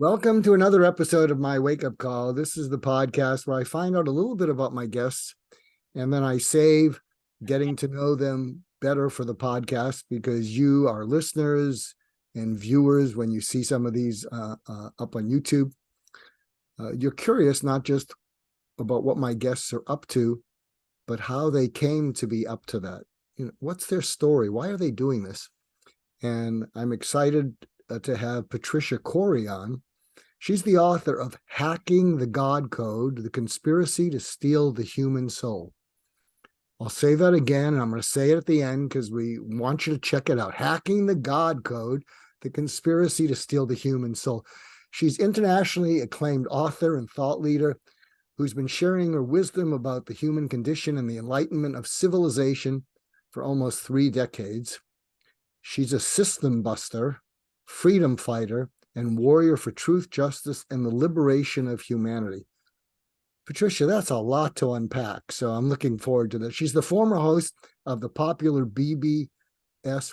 Welcome to another episode of my Wake Up Call. This is the podcast where I find out a little bit about my guests and then I save getting to know them better for the podcast because you, our listeners and viewers, when you see some of these up on YouTube, you're curious not just about what my guests are up to, but how they came to be up to that. You know, what's their story? Why are they doing this? And I'm excited to have Patricia Cori on. She's the author of Hacking the God Code, The Conspiracy to Steal the Human Soul. I'll say that again, and I'm going to say it at the end because we want you to check it out. Hacking the God Code, The Conspiracy to Steal the Human Soul. She's internationally acclaimed author and thought leader who's been sharing her wisdom about the human condition and the enlightenment of civilization for almost 3 decades. She's a system buster, freedom fighter, and warrior for truth, justice, and the liberation of humanity. Patricia, that's a lot to unpack, so I'm looking forward to that. She's the former host of the popular BBS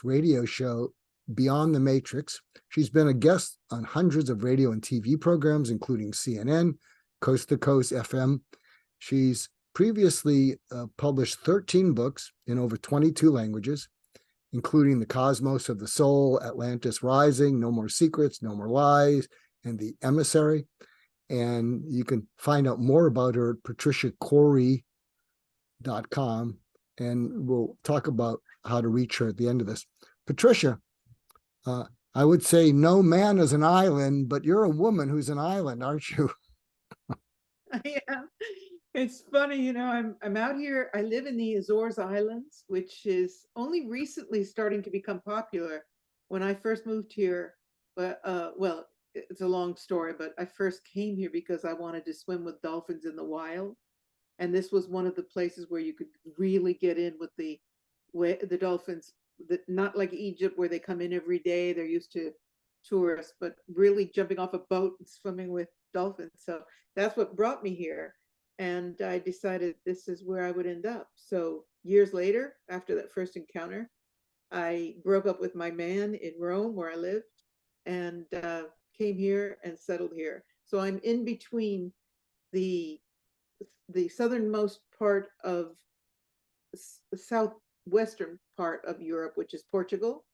radio show, Beyond the Matrix. She's been a guest on hundreds of radio and TV programs, including CNN, Coast to Coast FM. She's previously published 13 books in over 22 languages, including The Cosmos of the Soul, Atlantis Rising, No More Secrets, No More Lies, and The Emissary. And you can find out more about her at patriciacori.com, and we'll talk about how to reach her at the end of this. Patricia, I would say no man is an island, but you're a woman who's an island, aren't you? Yeah, it's funny, I'm out here. I live in the Azores Islands, which is only recently starting to become popular. When I first moved here, well, it's a long story, but I first came here because I wanted to swim with dolphins in the wild, and this was one of the places where you could really get in with the dolphins. Not like Egypt where they come in every day. They're used to tourists, but really jumping off a boat and swimming with dolphins. So that's what brought me here. And I decided this is where I would end up. So years later, after that first encounter, I broke up with my man in Rome where I lived and came here and settled here. So I'm in between the southernmost part of the southwestern part of Europe, which is Portugal,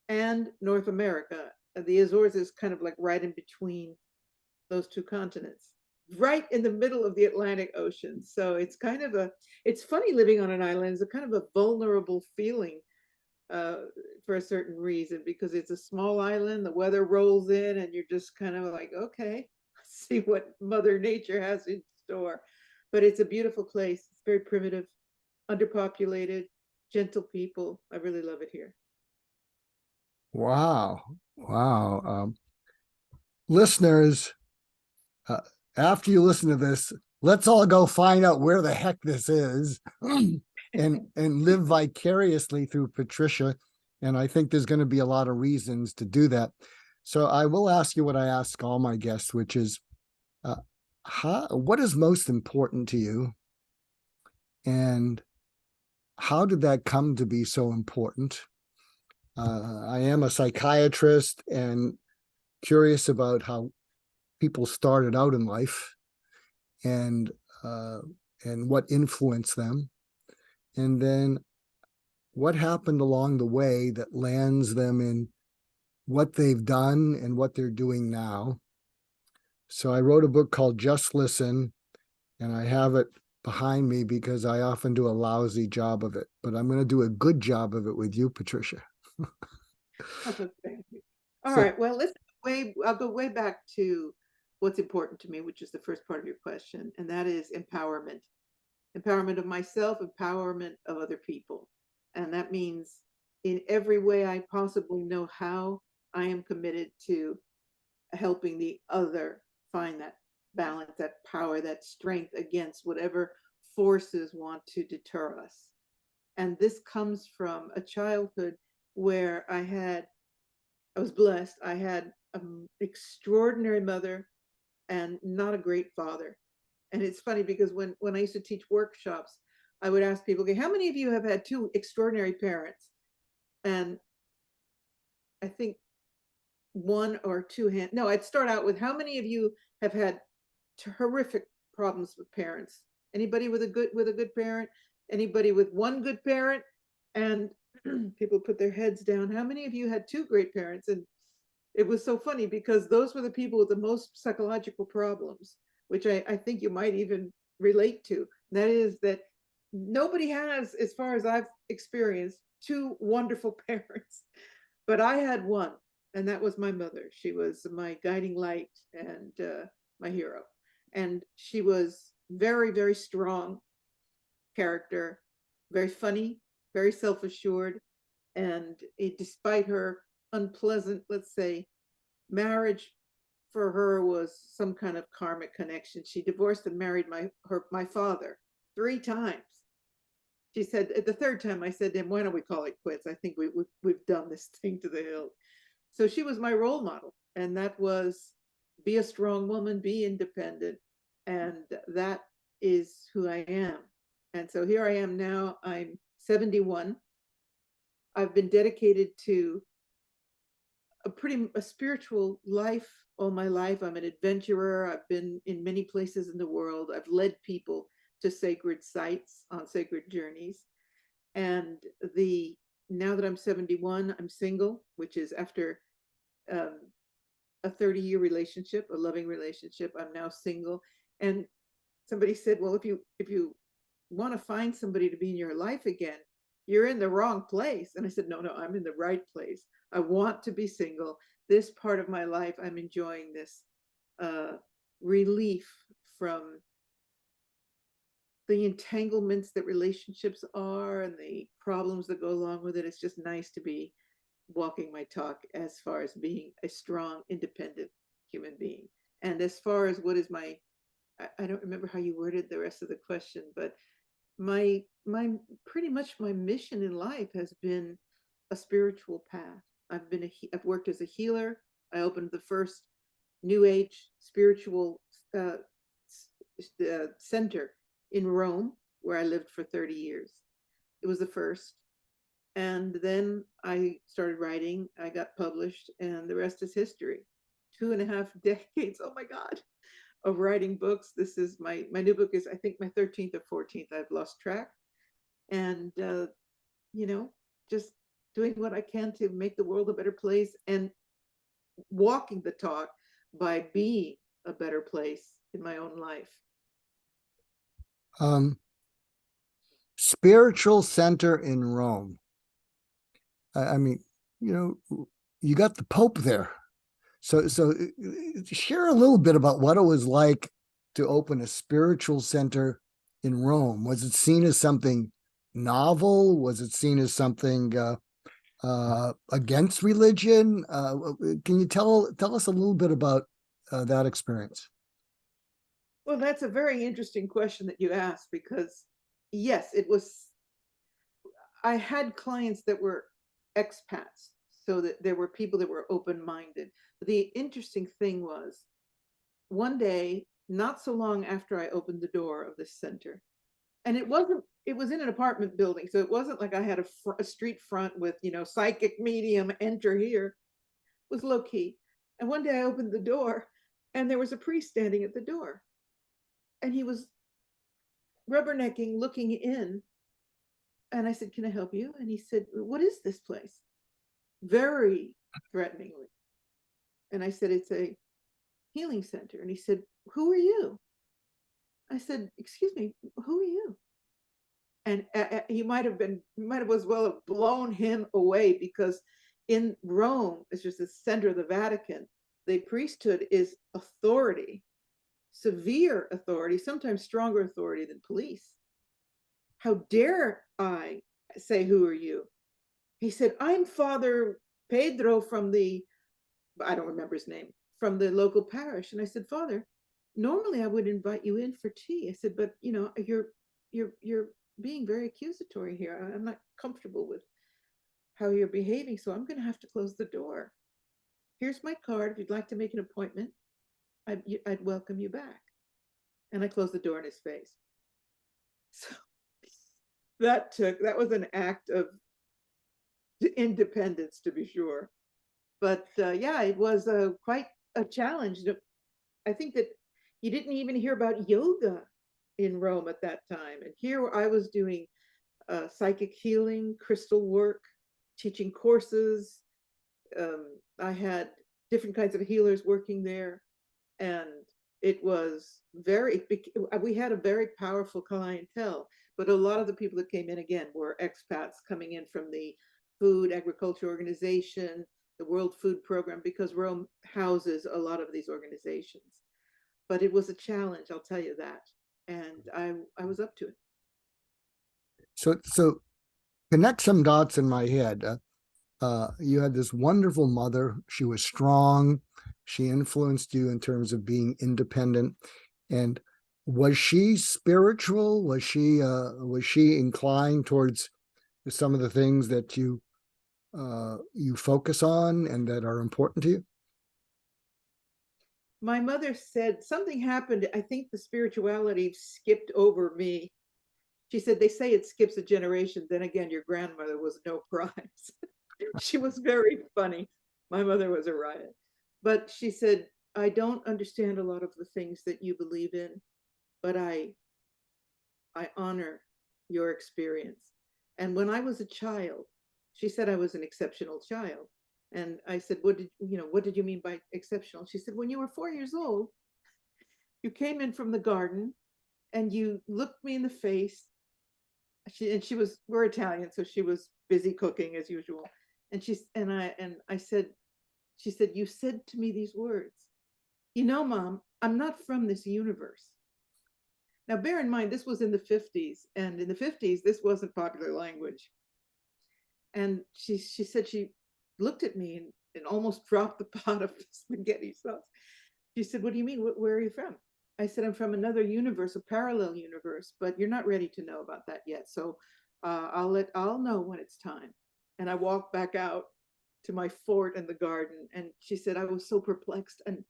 and North America. The Azores is kind of like right in between those two continents, right in the middle of the Atlantic Ocean. So it's funny living on an island. It's a kind of a vulnerable feeling for a certain reason, because it's a small island, the weather rolls in, and you're just kind of like, okay, let's see what Mother Nature has in store. But it's a beautiful place. It's very primitive, underpopulated, gentle people. I really love it here. Wow. Wow. Listeners, after you listen to this, let's all go find out where the heck this is and live vicariously through Patricia. And I think there's going to be a lot of reasons to do that. So I will ask you what I ask all my guests, which is, what is most important to you? And how did that come to be so important? I am a psychiatrist and curious about how people started out in life and what influenced them, and then what happened along the way that lands them in what they've done and what they're doing now. So I wrote a book called Just Listen, and I have it behind me because I often do a lousy job of it, but I'm going to do a good job of it with you, Patricia. Thank you. All So, right. Well, I'll go way back to what's important to me, which is the first part of your question, and that is empowerment. Empowerment of myself, empowerment of other people. And that means in every way I possibly know how, I am committed to helping the other find that balance, that power, that strength against whatever forces want to deter us. And this comes from a childhood where I was blessed. I had an extraordinary mother and not a great father. And it's funny because when I used to teach workshops, I would ask people, okay, how many of you have had 2 extraordinary parents? And I think one or two hand. No, I'd start out with, how many of you have had horrific problems with parents? Anybody with a good parent? Anybody with one good parent? And people put their heads down. How many of you had two great parents? And it was so funny because those were the people with the most psychological problems, which I think you might even relate to. That is that nobody has, as far as I've experienced, two wonderful parents, but I had one, and that was my mother. She was my guiding light and my hero. And she was very, very strong character, very funny, very self-assured. And despite her unpleasant, let's say, marriage for her was some kind of karmic connection. She divorced and married my father 3 times. She said, at the 3rd time, I said to him, why don't we call it quits? I think we've done this thing to the hill. So she was my role model. And that was, be a strong woman, be independent. And that is who I am. And so here I am now. I'm 71. I've been dedicated to a spiritual life all my life. I'm an adventurer. I've been in many places in the world. I've led people to sacred sites on sacred journeys. And now that I'm 71, I'm single, which is after a 30-year relationship, a loving relationship. I'm now single. And somebody said, well, if you want to find somebody to be in your life again, you're in the wrong place. And I said, no, I'm in the right place. I want to be single. This part of my life, I'm enjoying this relief from the entanglements that relationships are and the problems that go along with it. It's just nice to be walking my talk as far as being a strong, independent human being. And as far as what is I don't remember how you worded the rest of the question, but my pretty much my mission in life has been a spiritual path. I've worked as a healer. I opened the first New Age spiritual center in Rome, where I lived for 30 years. It was the first. And then I started writing, I got published, and the rest is history. 2.5 decades, oh my God, of writing books. This is my new book is, I think, my 13th or 14th. I've lost track. And, just doing what I can to make the world a better place and walking the talk by being a better place in my own life. Spiritual center in Rome. I mean, you got the Pope there. So share a little bit about what it was like to open a spiritual center in Rome. Was it seen as something novel? Was it seen as something against religion? Can you tell us a little bit about that experience? Well, that's a very interesting question that you asked, because yes, it was. I had clients that were expats, so that there were people that were open-minded. But the interesting thing was, one day, not so long after I opened the door of this center, and it was in an apartment building, so it wasn't like I had a street front with, psychic medium, enter here. It was low key. And one day I opened the door and there was a priest standing at the door. And he was rubbernecking, looking in. And I said, can I help you? And he said, what is this place? Very threateningly. And I said, it's a healing center. And he said, who are you? I said, excuse me, who are you? And he might as well have blown him away, because in Rome, it's just the center of the Vatican, the priesthood is authority, severe authority, sometimes stronger authority than police. How dare I say, who are you? He said, I'm Father Pedro from I don't remember his name, from the local parish. And I said, Father, normally I would invite you in for tea. I said, but you're being very accusatory here. I'm not comfortable with how you're behaving, so I'm going to have to close the door. Here's my card. If you'd like to make an appointment, I'd welcome you back. And I closed the door in his face. So that was an act of independence, to be sure. But yeah, it was quite a challenge. I think that you didn't even hear about yoga in Rome at that time. And here I was doing psychic healing, crystal work, teaching courses. I had different kinds of healers working there. And it was we had a very powerful clientele, but a lot of the people that came in again were expats coming in from the Food Agriculture Organization, the World Food Program, because Rome houses a lot of these organizations. But it was a challenge, I'll tell you that. And I was up to it. So connect some dots in my head. You had this wonderful mother. She was strong. She influenced you in terms of being independent. And was she spiritual? Was she inclined towards some of the things that you focus on and that are important to you? My mother said something happened. I think the spirituality skipped over me. She said, they say it skips a generation. Then again, your grandmother was no prize. She was very funny. My mother was a riot. But she said, I don't understand a lot of the things that you believe in, but I honor your experience. And when I was a child, she said I was an exceptional child. And I said, what did you mean by exceptional? She said, when you were 4 years old, you came in from the garden and you looked me in the face. We're Italian, so she was busy cooking as usual. And I said, she said, you said to me these words, Mom, I'm not from this universe. Now, bear in mind, this was in the 50s, and in the 50s, this wasn't popular language. And she said, she looked at me and almost dropped the pot of spaghetti sauce. She said, what do you mean? Where are you from? I said, I'm from another universe, a parallel universe, but you're not ready to know about that yet. So I'll know when it's time. And I walked back out to my fort in the garden. And she said, I was so perplexed. And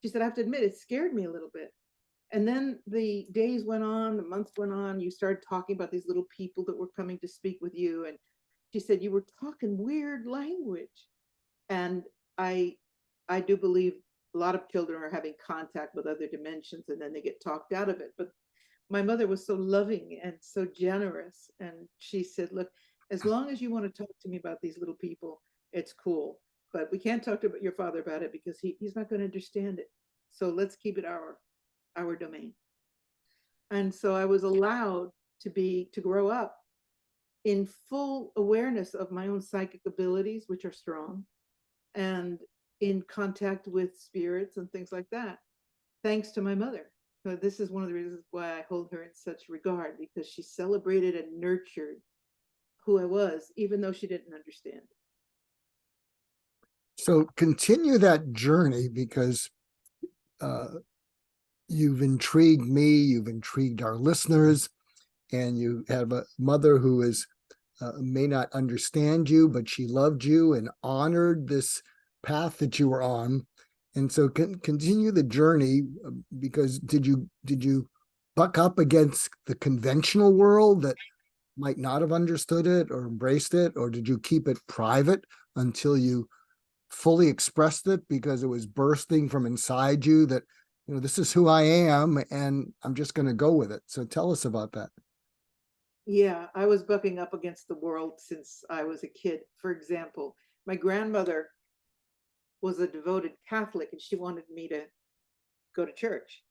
she said, I have to admit, it scared me a little bit. And then the days went on, the months went on. You started talking about these little people that were coming to speak with you. And she said, you were talking weird language. And I do believe a lot of children are having contact with other dimensions and then they get talked out of it. But my mother was so loving and so generous. And she said, look, as long as you want to talk to me about these little people, it's cool. But we can't talk to your father about it because he's not going to understand it. So let's keep it our domain. And so I was allowed to grow up in full awareness of my own psychic abilities, which are strong, and in contact with spirits and things like that, thanks to my mother. So this is one of the reasons why I hold her in such regard, because she celebrated and nurtured who I was, even though she didn't understand. So continue that journey, because you've intrigued me, you've intrigued our listeners, and you have a mother who is may not understand you, but she loved you and honored this path that you were on. And so continue the journey, because did you buck up against the conventional world that might not have understood it or embraced it, or did you keep it private until you fully expressed it because it was bursting from inside you that, this is who I am and I'm just going to go with it? So tell us about that. Yeah, I was bucking up against the world since I was a kid. For example, my grandmother was a devoted Catholic and she wanted me to go to church.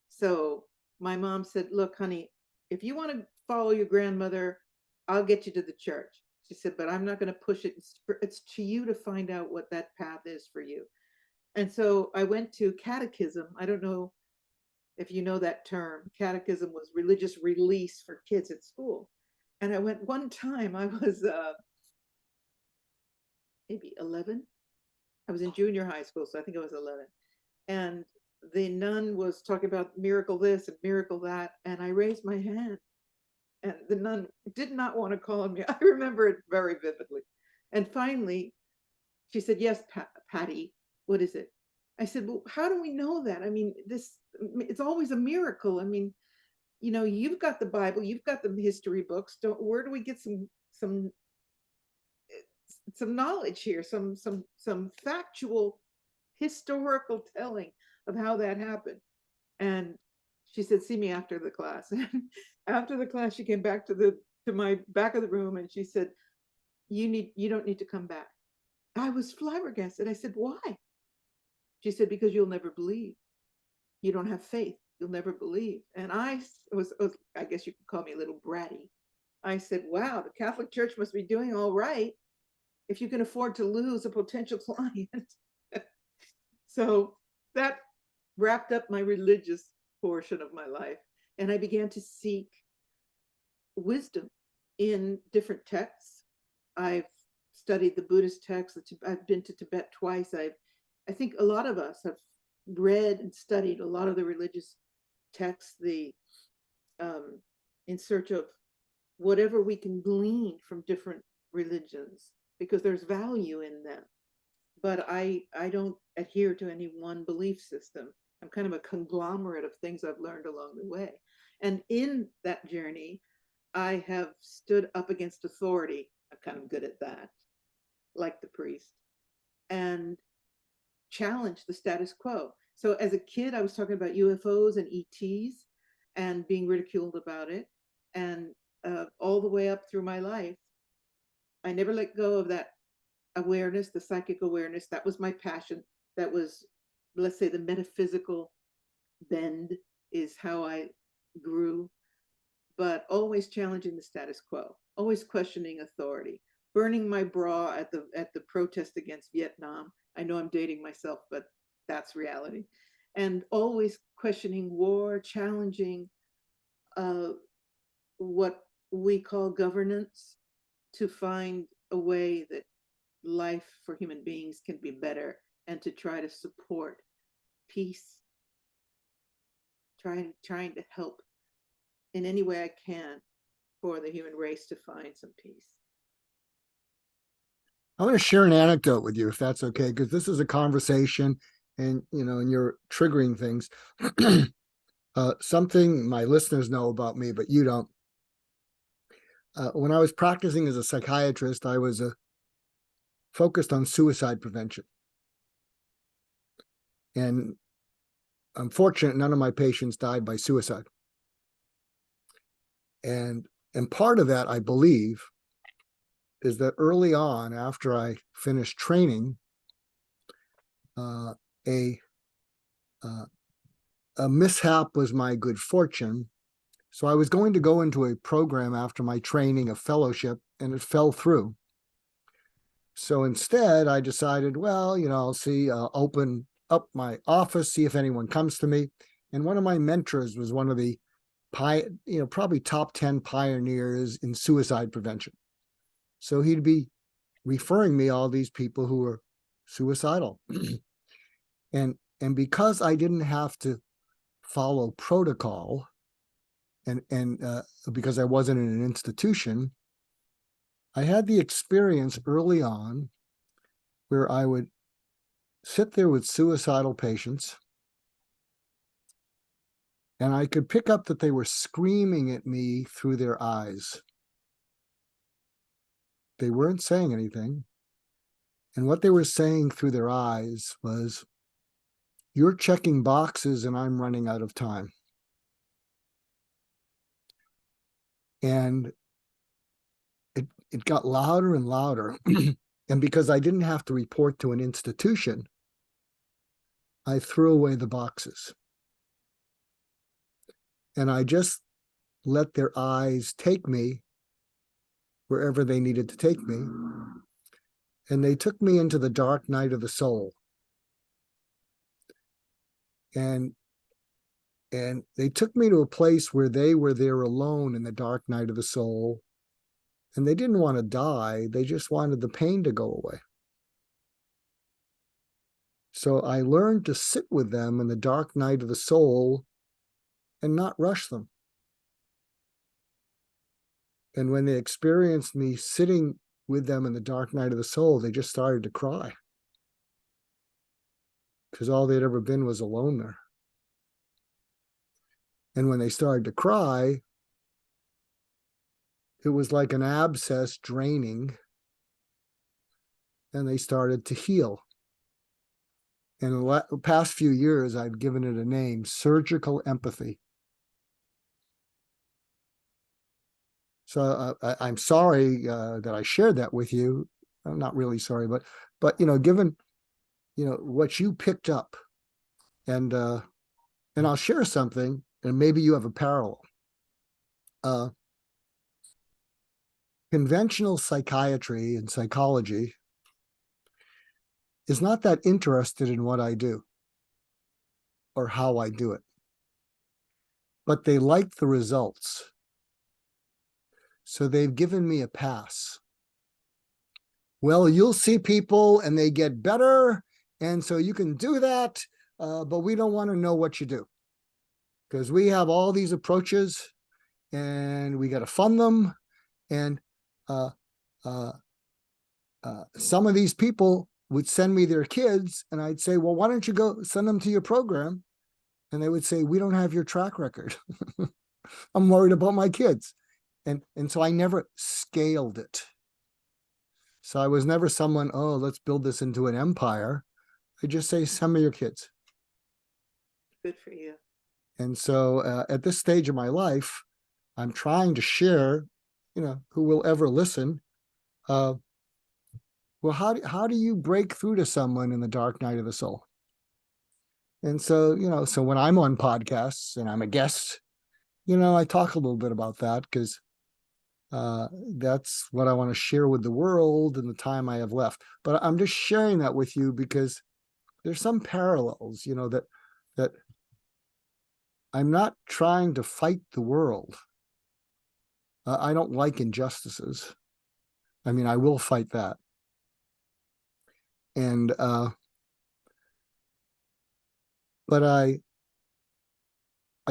So my mom said, look, honey, if you want to follow your grandmother, I'll get you to the church. She said, but I'm not going to push it. It's to you to find out what that path is for you. And so I went to catechism. I don't know if you know that term. Catechism was religious release for kids at school. And I went one time, I was maybe 11. I was in junior high school, so I think I was 11. And the nun was talking about miracle this and miracle that. And I raised my hand. And the nun did not want to call on me. I remember it very vividly. And finally, she said, yes, Patty, what is it? I said, well, how do we know that? I mean, it's always a miracle. I mean, you've got the Bible, you've got the history books. Where do we get some knowledge here, some factual historical telling of how that happened. And she said, see me after the class. And after the class, she came back to my back of the room and she said, you don't need to come back. I was flabbergasted. I said, why? She said, because you'll never believe. You don't have faith. You'll never believe. And I was, I guess you could call me a little bratty. I said, wow, the Catholic Church must be doing all right if you can afford to lose a potential client. So that wrapped up my religious portion of my life. And I began to seek wisdom in different texts. I've studied the Buddhist texts. I've been to Tibet twice. I think a lot of us have read and studied a lot of the religious texts, in search of whatever we can glean from different religions, because there's value in them. But I don't adhere to any one belief system. I'm kind of a conglomerate of things I've learned along the way. And in that journey, I have stood up against authority. I'm kind of good at that, like the priest, and challenged the status quo. So as a kid, I was talking about UFOs and ETs and being ridiculed about it. And all the way up through my life, I never let go of that awareness, the psychic awareness. That was my passion. That was, let's say, the metaphysical bend is how I grew, but always challenging the status quo, always questioning authority, burning my bra at the protest against Vietnam. I know I'm dating myself, but that's reality. And always questioning war, challenging what we call governance, to find a way that life for human beings can be better, and to try to support peace, trying to help in any way I can for the human race to find some peace. I want to share an anecdote with you, if that's okay, because this is a conversation, and and you're triggering things. Something my listeners know about me, but you don't. When I was practicing as a psychiatrist, I was focused on suicide prevention. And I'm fortunate none of my patients died by suicide. And part of that, I believe, is that early on, after I finished training, a mishap was my good fortune. So I was going to go into a program after my training, a fellowship, and it fell through. So instead, I decided, well, I'll see, open up my office, see if anyone comes to me. And one of my mentors was one of the, probably top 10 pioneers in suicide prevention. So he'd be referring me all these people who were suicidal. and because I didn't have to follow protocol, and because I wasn't in an institution, I had the experience early on where I would sit there with suicidal patients, and I could pick up that they were screaming at me through their eyes. They weren't saying anything. And what they were saying through their eyes was, you're checking boxes and I'm running out of time. And it got louder and louder. And because I didn't have to report to an institution, I threw away the boxes. And I just let their eyes take me wherever they needed to take me. And they took me into the dark night of the soul. And they took me to a place where they were there alone in the dark night of the soul. And they didn't want to die. They just wanted the pain to go away. So I learned to sit with them in the dark night of the soul and not rush them. And when they experienced me sitting with them in the dark night of the soul, they just started to cry. Because all they'd ever been was alone there. And when they started to cry, it was like an abscess draining. and they started to heal. And in the past few years, I've given it a name, surgical empathy. So I'm sorry that I shared that with you. I'm not really sorry, but given what you picked up, and I'll share something, and maybe you have a parallel. Conventional psychiatry and psychology is not that interested in what I do or how I do it, but they like the results. So they've given me a pass. Well, you'll see people and they get better, and so you can do that, but we don't want to know what you do because we have all these approaches and we got to fund them. And some of these people would send me their kids, and I'd say, well, why don't you go send them to your program? And they would say, we don't have your track record. I'm worried about my kids. And so I never scaled it. So I was never someone, oh, let's build this into an empire. I just say, send me your kids. Good for you. And so at this stage of my life, I'm trying to share, who will ever listen. Well, how do you break through to someone in the dark night of the soul? And so, so when I'm on podcasts and I'm a guest, I talk a little bit about that because that's what I want to share with the world in the time I have left. But I'm just sharing that with you because there's some parallels, that I'm not trying to fight the world. I don't like injustices. I mean, I will fight that. And but I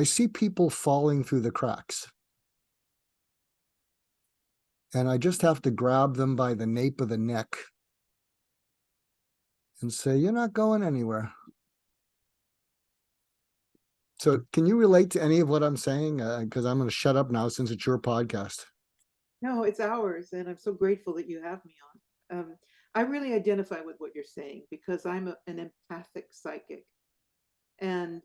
see people falling through the cracks. And I just have to grab them by the nape of the neck and say, you're not going anywhere. So can you relate to any of what I'm saying? Because I'm going to shut up now since it's your podcast. No, it's ours, and I'm so grateful that you have me on. I really identify with what you're saying because I'm an empathic psychic, and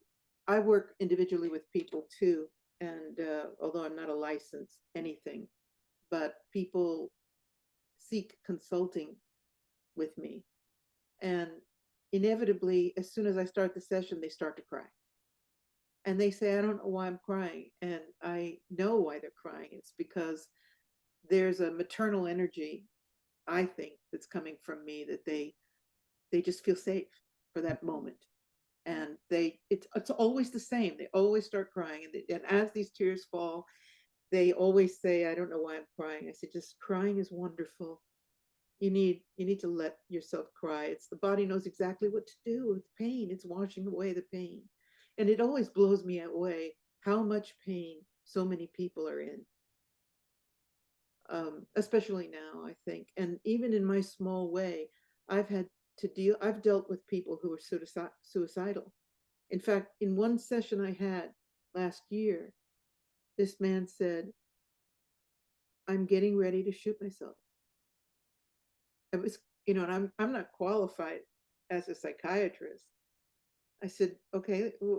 I work individually with people too. And although I'm not a licensed anything, but people seek consulting with me, and inevitably, as soon as I start the session, they start to cry. And they say, I don't know why I'm crying. And I know why they're crying. It's because there's a maternal energy, I think, that's coming from me that they just feel safe for that moment. And it's always the same. They always start crying. And as these tears fall, they always say, I don't know why I'm crying. I said, just crying is wonderful. You need to let yourself cry. It's the body knows exactly what to do with pain. It's washing away the pain. And it always blows me away how much pain so many people are in. Especially now, I think. And even in my small way, I've dealt with people who are suicidal. In fact, in one session I had last year, this man said, I'm getting ready to shoot myself. It was, and I'm not qualified as a psychiatrist. I said, okay, we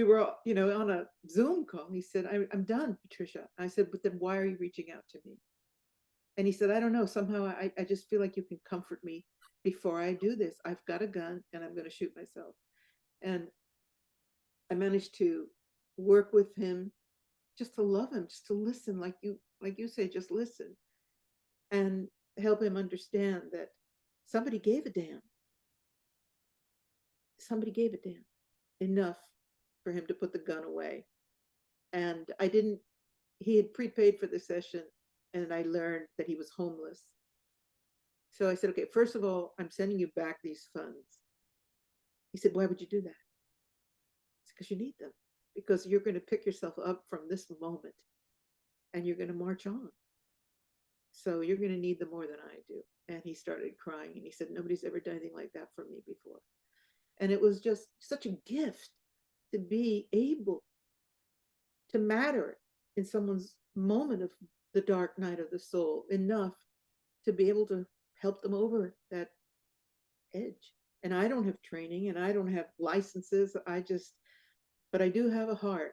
were, on a Zoom call. He said, I'm done, Patricia. I said, but then why are you reaching out to me? And he said, I don't know. Somehow I just feel like you can comfort me before I do this. I've got a gun and I'm going to shoot myself. And I managed to work with him, just to love him, just to listen, like you say, just listen, and help him understand that somebody gave a damn. Somebody gave a damn enough for him to put the gun away. And he had prepaid for the session, and I learned that he was homeless. So I said, okay, first of all, I'm sending you back these funds. He said, why would you do that? It's because you need them, because you're going to pick yourself up from this moment and you're going to march on. So you're going to need them more than I do. And he started crying, and he said, nobody's ever done anything like that for me before. And it was just such a gift to be able to matter in someone's moment of the dark night of the soul enough to be able to help them over that edge. And I don't have training and I don't have licenses. But I do have a heart.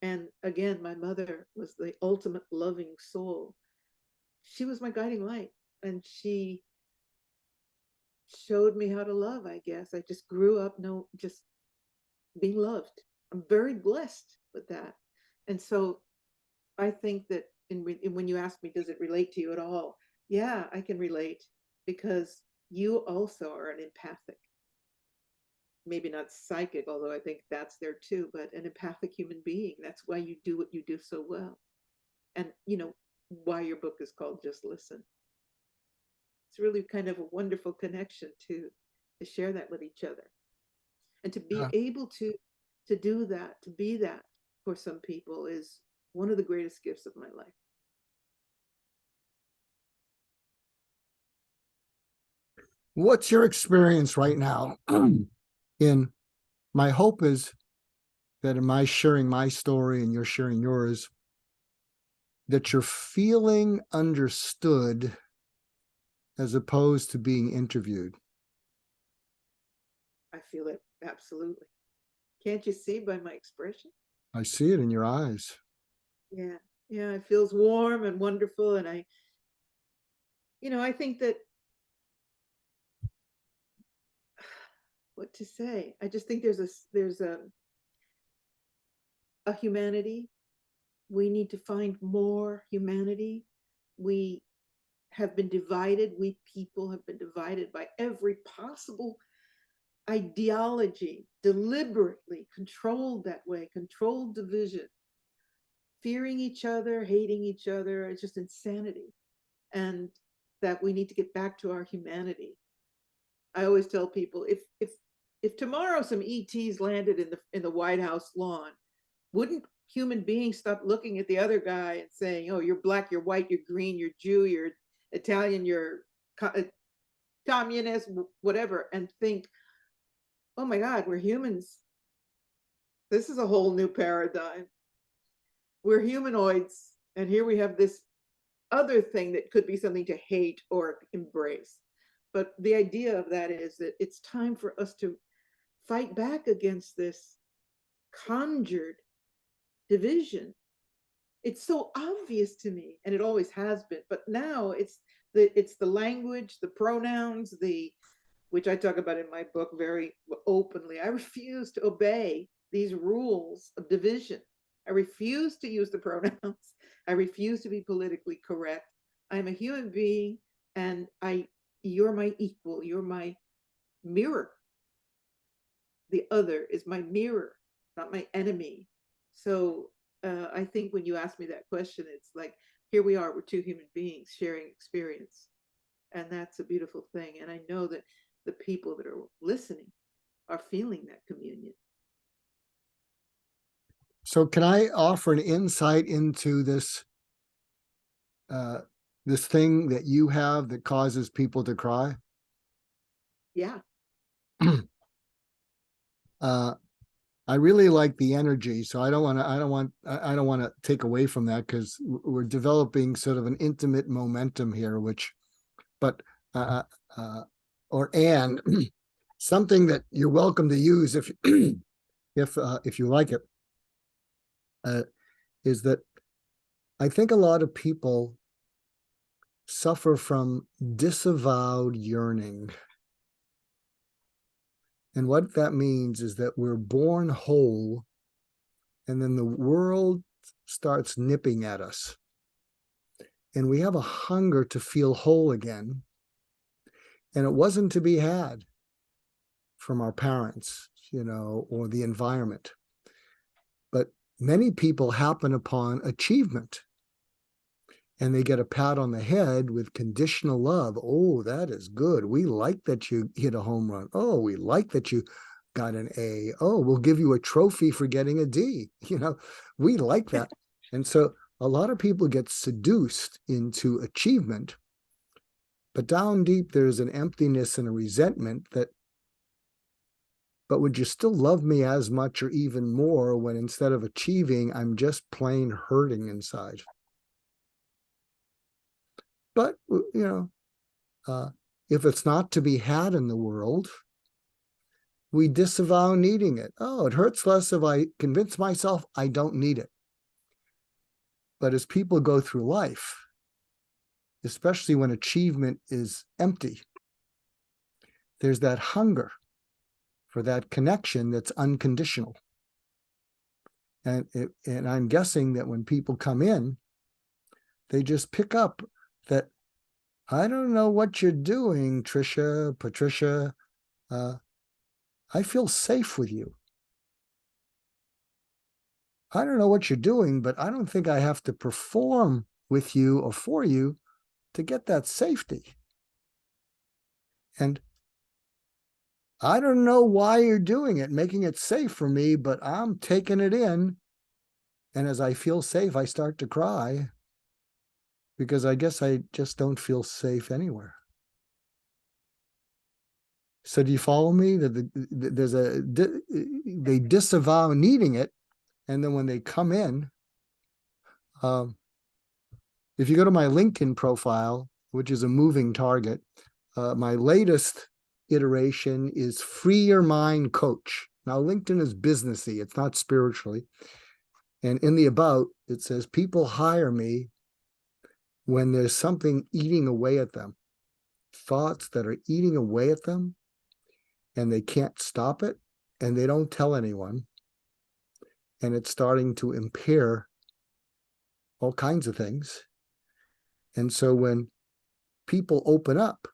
And again, my mother was the ultimate loving soul. She was my guiding light, and she showed me how to love, I guess. I just grew up just being loved. I'm very blessed with that. And so I think that when you ask me, does it relate to you at all? Yeah, I can relate, because you also are an empathic. Maybe not psychic, although I think that's there too, but an empathic human being. That's why you do what you do so well. And, why your book is called Just Listen. It's really kind of a wonderful connection to share that with each other. And to be able to do that, to be that for some people is one of the greatest gifts of my life. What's your experience right now? In my hope is that in my sharing my story and you're sharing yours, that you're feeling understood as opposed to being interviewed. I feel it, absolutely. Can't you see by my expression? I see it in your eyes. Yeah, it feels warm and wonderful. And I think that, what to say? I just think there's a humanity. We need to find more humanity. We have been divided. We people have been divided by every possible ideology, deliberately controlled that way, controlled division, fearing each other, hating each other. It's just insanity. And that we need to get back to our humanity. I always tell people, if tomorrow some ETs landed in the White House lawn, wouldn't human beings stop looking at the other guy and saying, oh, you're black, you're white, you're green, you're Jew, you're Italian, you're communist, whatever, and think, oh my God, we're humans. This is a whole new paradigm. We're humanoids, and here we have this other thing that could be something to hate or embrace. But the idea of that is that it's time for us to fight back against this conjured division. It's so obvious to me, and it always has been, but now it's the language, the pronouns, which I talk about in my book very openly. I refuse to obey these rules of division. I refuse to use the pronouns. I refuse to be politically correct. I'm a human being, and you're my equal. You're my mirror. The other is my mirror, not my enemy. So I think when you ask me that question, it's like, here we are, we're two human beings sharing experience. And that's a beautiful thing. And I know that the people that are listening are feeling that communion. So can I offer an insight into this this thing that you have that causes people to cry? Yeah. I really like the energy, so I don't want to take away from that, because we're developing sort of an intimate momentum here, and something that you're welcome to use if if you like it, is that I think a lot of people suffer from disavowed yearning. And what that means is that we're born whole, and then the world starts nipping at us. And we have a hunger to feel whole again. And it wasn't to be had from our parents, or the environment. But many people happen upon achievement, and they get a pat on the head with conditional love. Oh, that is good. We like that you hit a home run. Oh, we like that you got an A. Oh, we'll give you a trophy for getting a D. We like that. And so a lot of people get seduced into achievement, but down deep, there's an emptiness and a resentment but would you still love me as much or even more when instead of achieving, I'm just plain hurting inside? But, if it's not to be had in the world, we disavow needing it. Oh, it hurts less if I convince myself I don't need it. But as people go through life, especially when achievement is empty, there's that hunger for that connection that's unconditional. And I'm guessing that when people come in, they just pick up that, I don't know what you're doing, Tricia, Patricia. I feel safe with you. I don't know what you're doing, but I don't think I have to perform with you or for you to get that safety. And I don't know why you're doing it, making it safe for me, but I'm taking it in. And as I feel safe, I start to cry because I guess I just don't feel safe anywhere. So do you follow me? That they disavow needing it. And then when they come in, if you go to my LinkedIn profile, which is a moving target, my latest iteration is Free Your Mind Coach. Now, LinkedIn is businessy, it's not spiritually. And in the about, it says people hire me when there's something eating away at them, thoughts that are eating away at them, and they can't stop it, and they don't tell anyone. And it's starting to impair all kinds of things. And so when people open up,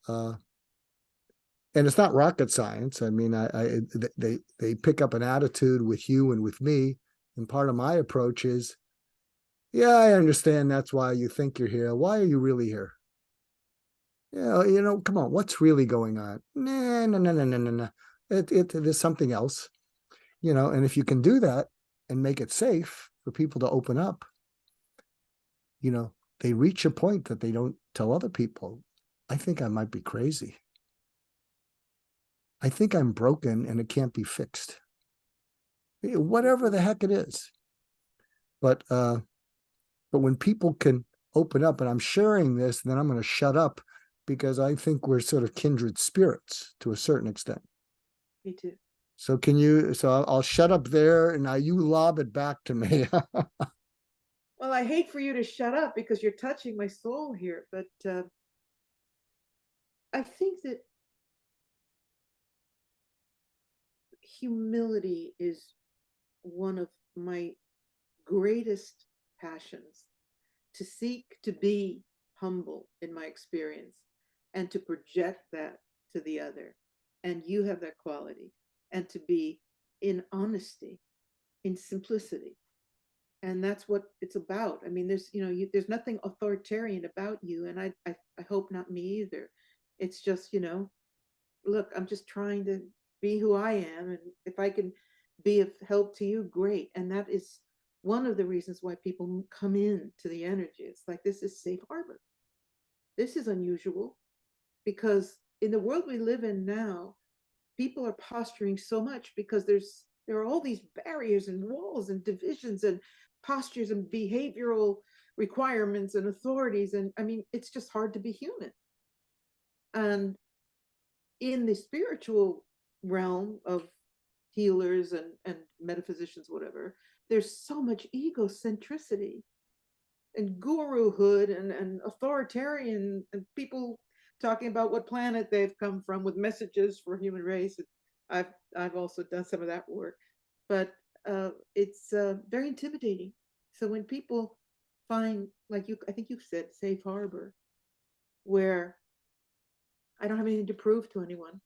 and it's not rocket science. I mean, they pick up an attitude with you and with me. And part of my approach is, yeah, I understand that's why you think you're here. Why are you really here? Come on, what's really going on? Nah, no, no, no, no, no, no. There's something else, and if you can do that and make it safe for people to open up, they reach a point that they don't tell other people. I think I might be crazy. I think I'm broken and it can't be fixed. Whatever the heck it is. But when people can open up, and I'm sharing this, then I'm going to shut up because I think we're sort of kindred spirits to a certain extent. Me too. So I'll shut up there and now you lob it back to me. Well, I hate for you to shut up because you're touching my soul here, but I think that humility is one of my greatest passions, to seek to be humble in my experience and to project that to the other. And you have that quality, and to be in honesty, in simplicity. And that's what it's about. I mean, there's nothing authoritarian about you, and I hope not me either. It's just, look, I'm just trying to be who I am, and if I can be of help to you, great. And that is one of the reasons why people come in to the energy. It's like, this is safe harbor. This is unusual, because in the world we live in now, people are posturing so much because there are all these barriers and walls and divisions and postures and behavioral requirements and authorities. And I mean, it's just hard to be human. And in the spiritual realm of healers and metaphysicians, whatever, there's so much egocentricity and guruhood and authoritarian, and people talking about what planet they've come from with messages for human race. I've also done some of that work, but it's very intimidating. So when people find, like I think you said, safe harbor, where I don't have anything to prove to anyone,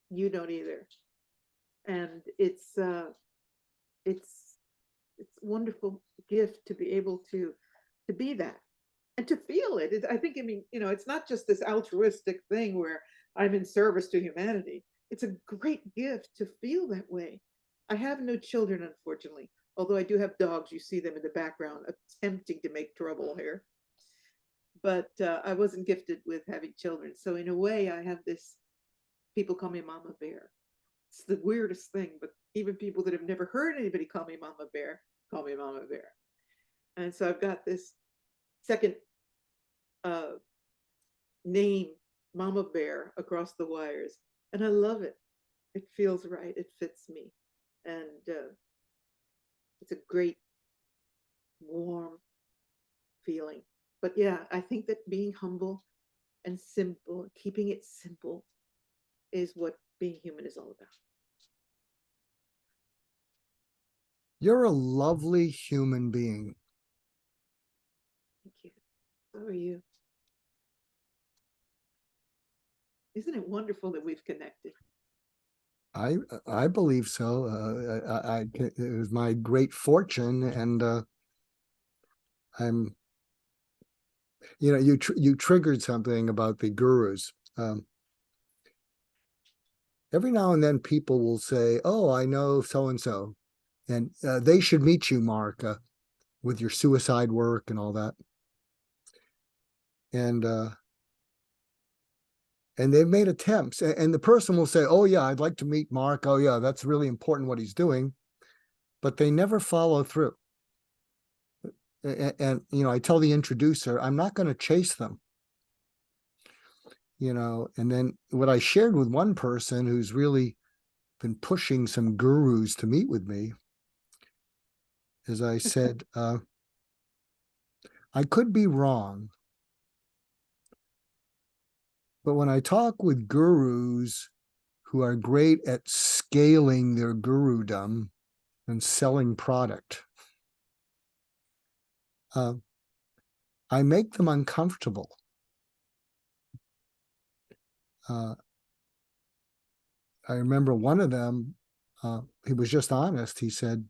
you don't either, and it's wonderful gift to be able to be that and to feel it. I think, I mean, it's not just this altruistic thing where I'm in service to humanity. It's a great gift to feel that way. I have no children, unfortunately, although I do have dogs. You see them in the background attempting to make trouble here. But I wasn't gifted with having children. So in a way, I have this, people call me Mama Bear. It's the weirdest thing, but even people that have never heard anybody call me Mama Bear call me Mama Bear. And so I've got this second name, Mama Bear, across the wires. And I love it. It feels right. It fits me. And it's a great, warm feeling. But yeah, I think that being humble and simple, keeping it simple, is what being human is all about. You're a lovely human being. Thank you. So are you. Isn't it wonderful that we've connected? I believe so. It was my great fortune, and I'm. You triggered something about the gurus. Every now and then, people will say, "Oh, I know so and so, and they should meet you, Mark, with your suicide work and all that." And they've made attempts, and the person will say, "Oh yeah, I'd like to meet Mark. Oh yeah, that's really important what he's doing," but they never follow through. And I tell the introducer, I'm not going to chase them. And then what I shared with one person who's really been pushing some gurus to meet with me is I said, I could be wrong, but when I talk with gurus who are great at scaling their gurudom and selling product, I make them uncomfortable. I remember one of them, he was just honest. He said,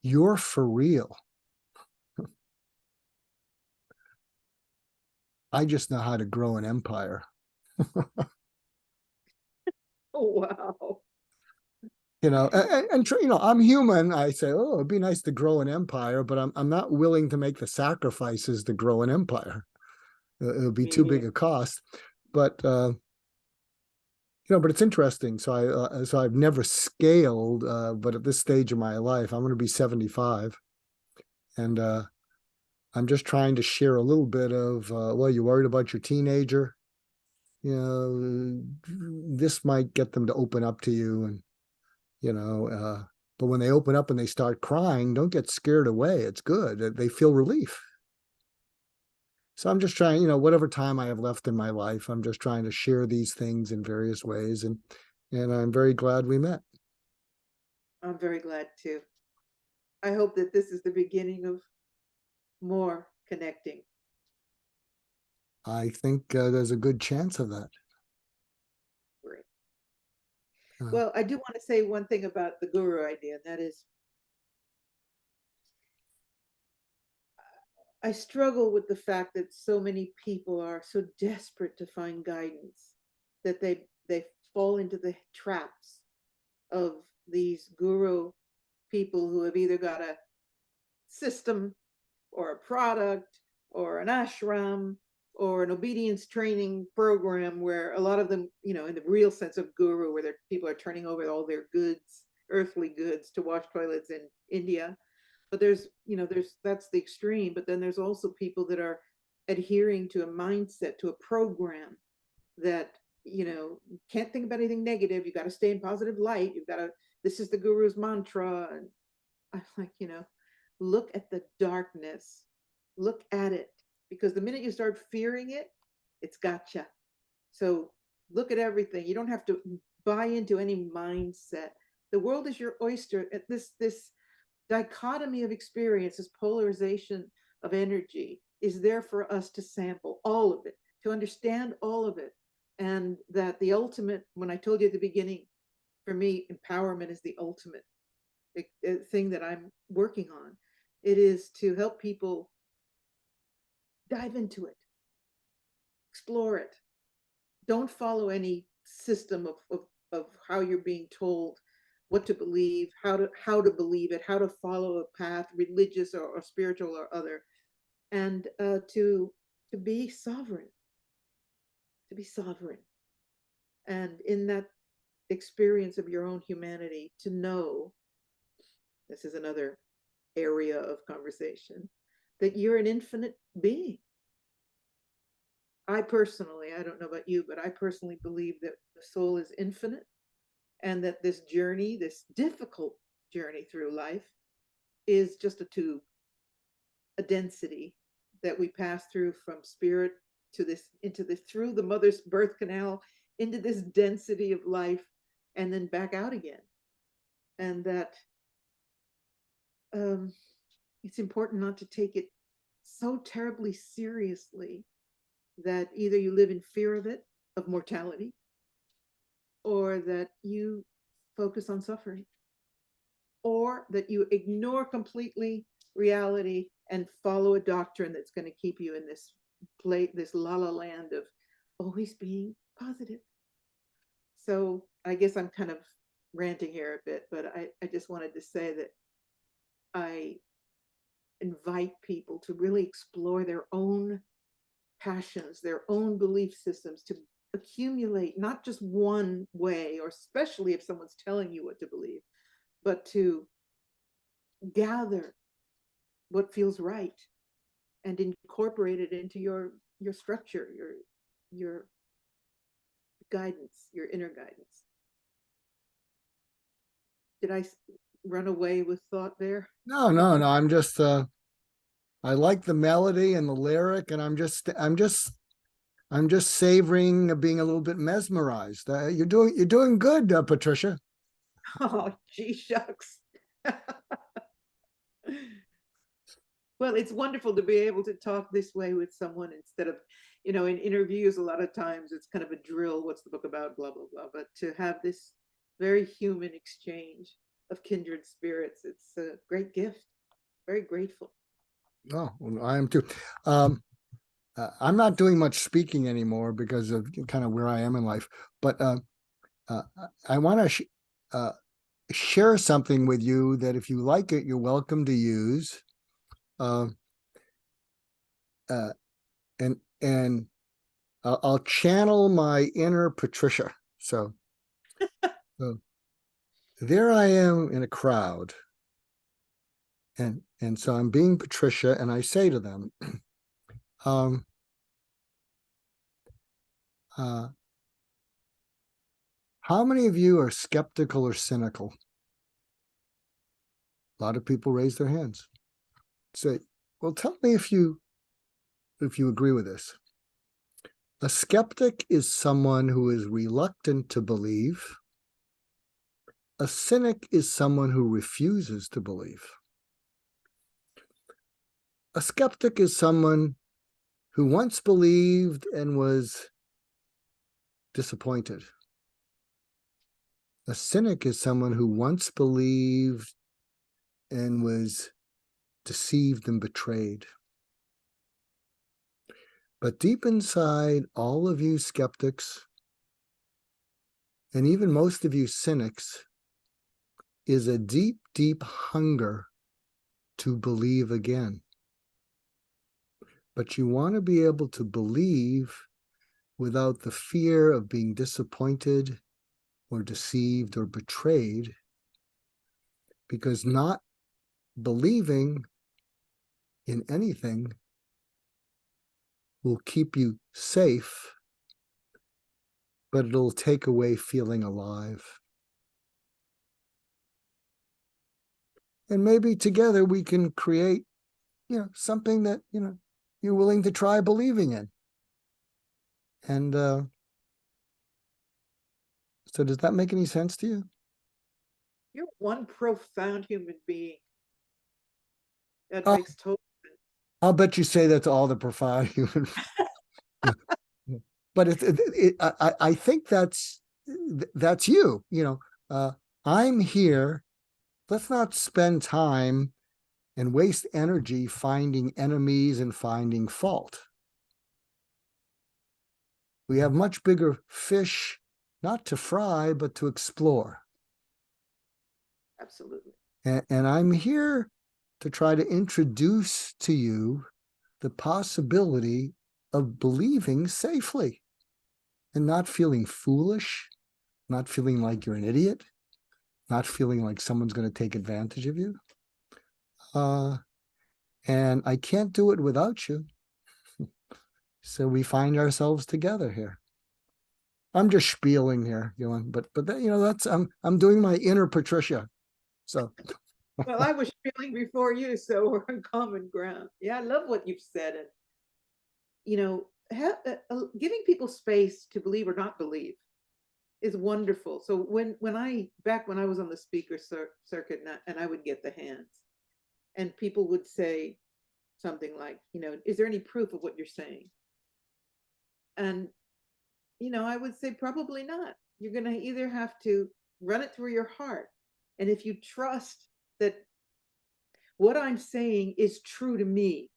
"You're for real. I just know how to grow an empire." Oh, wow. I'm human. I say, "Oh, it'd be nice to grow an empire, but I'm not willing to make the sacrifices to grow an empire. It'll be too big a cost." But but it's interesting. So I've never scaled, but at this stage of my life, I'm going to be 75, and I'm just trying to share a little bit of, well, you worried about your teenager? This might get them to open up to you, and but when they open up and they start crying, don't get scared away. It's good. They feel relief. So I'm just trying, whatever time I have left in my life, I'm just trying to share these things in various ways, and I'm very glad we met. I'm very glad too. I hope that this is the beginning of more connecting. I think there's a good chance of that. Great. Uh, Well, I do want to say one thing about the guru idea, and that is I struggle with the fact that so many people are so desperate to find guidance that they fall into the traps of these guru people who have either got a system or a product or an ashram or an obedience training program, where a lot of them, in the real sense of guru, where people are turning over all their goods, earthly goods, to wash toilets in India. But that's the extreme. But then there's also people that are adhering to a mindset, to a program that, can't think about anything negative. You got to stay in positive light. This is the guru's mantra. And I'm like, look at the darkness, look at it, because the minute you start fearing it, it's gotcha. So look at everything. You don't have to buy into any mindset. The world is your oyster. This dichotomy of experience, this polarization of energy, is there for us to sample all of it, to understand all of it. And that the ultimate, when I told you at the beginning, for me, empowerment is the ultimate thing that I'm working on. It is to help people dive into it, explore it. Don't follow any system of how you're being told what to believe, how to believe it, how to follow a path, religious or spiritual or other, and to be sovereign, to be sovereign, and in that experience of your own humanity, to know, this is another area of conversation, that you're an infinite being. I personally, I don't know about you, but I personally believe that the soul is infinite, and that this journey, this difficult journey through life, is just a tube, a density that we pass through from spirit to this, into this, through the mother's birth canal, into this density of life, and then back out again. And that it's important not to take it so terribly seriously that either you live in fear of it, of mortality, or that you focus on suffering, or that you ignore completely reality and follow a doctrine that's going to keep you in this this la la land of always being positive. So I guess I'm kind of ranting here a bit, but I just wanted to say that I invite people to really explore their own passions, their own belief systems, to accumulate not just one way, or especially if someone's telling you what to believe, but to gather what feels right and incorporate it into your structure, your guidance, your inner guidance. Did I run away with thought there? No, no, no. I'm just I like the melody and the lyric, and I'm just savoring being a little bit mesmerized. You're doing good, Patricia. Oh, gee shucks. Well, it's wonderful to be able to talk this way with someone instead of, in interviews, a lot of times it's kind of a drill. What's the book about? Blah, blah, blah. But to have this very human exchange of kindred spirits, it's a great gift. Very grateful. Oh, well, I am too. I'm not doing much speaking anymore because of kind of where I am in life, but I want to share something with you that if you like it, you're welcome to use. And I'll channel my inner Patricia. So there I am in a crowd, and so I'm being Patricia, and I say to them, how many of you are skeptical or cynical? A lot of people raise their hands. Say, well, tell me if you agree with this. A skeptic is someone who is reluctant to believe. A cynic is someone who refuses to believe. A skeptic is someone who once believed and was disappointed. A cynic is someone who once believed and was deceived and betrayed. But deep inside, all of you skeptics, and even most of you cynics, is a deep, deep hunger to believe again. But you want to be able to believe without the fear of being disappointed or deceived or betrayed, because not believing in anything will keep you safe, but it'll take away feeling alive. And maybe together we can create, something that, you're willing to try believing in. And so does that make any sense to you? You're one profound human being. That Oh, makes total sense. I'll bet you say that's all the profound human. But I think that's you. I'm here. Let's not spend time and waste energy finding enemies and finding fault. We have much bigger fish, not to fry, but to explore. Absolutely. And I'm here to try to introduce to you the possibility of believing safely and not feeling foolish, not feeling like you're an idiot, not feeling like someone's going to take advantage of you. and I can't do it without you. So we find ourselves together here. I'm just spieling here, but that, that's I'm doing my inner Patricia. So Well, I was feeling before you, so we're on common ground. Yeah, I love what you've said. And, giving people space to believe or not believe is wonderful. So back when I was on the speaker circuit, and I would get the hands, and people would say something like, is there any proof of what you're saying? And, I would say probably not. You're going to either have to run it through your heart. And if you trust that what I'm saying is true to me,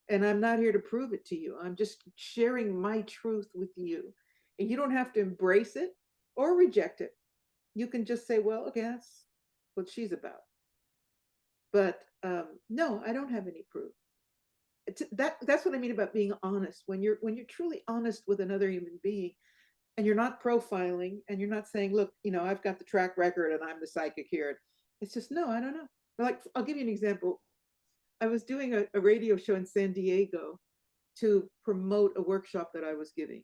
and I'm not here to prove it to you, I'm just sharing my truth with you. And you don't have to embrace it or reject it. You can just say, well, okay, that's what she's about. But no, I don't have any proof. That's what I mean about being honest. When you're truly honest with another human being, and you're not profiling, and you're not saying, look, I've got the track record and I'm the psychic here. It's just, no, I don't know. Like, I'll give you an example. I was doing a radio show in San Diego to promote a workshop that I was giving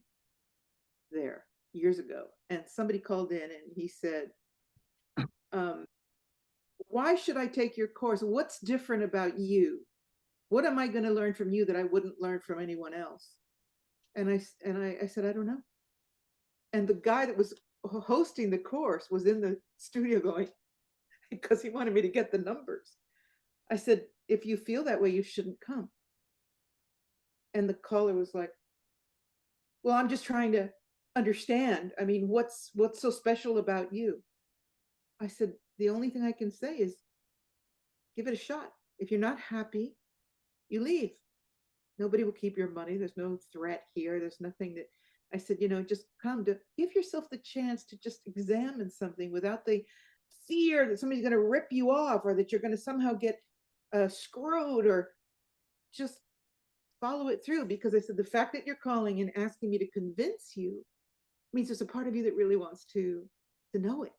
there years ago. And somebody called in and he said, why should I take your course? What's different about you? What am I going to learn from you that I wouldn't learn from anyone else? And I said, I don't know. And the guy that was hosting the course was in the studio going, because he wanted me to get the numbers. I said, if you feel that way, you shouldn't come. And the caller was like, well, I'm just trying to understand. I mean, what's so special about you? I said, the only thing I can say is give it a shot. If you're not happy, you leave. Nobody will keep your money. There's no threat here. There's nothing that I said, just come to give yourself the chance to just examine something without the fear that somebody's going to rip you off, or that you're going to somehow get screwed, or just follow it through. Because I said, the fact that you're calling and asking me to convince you means there's a part of you that really wants to know it.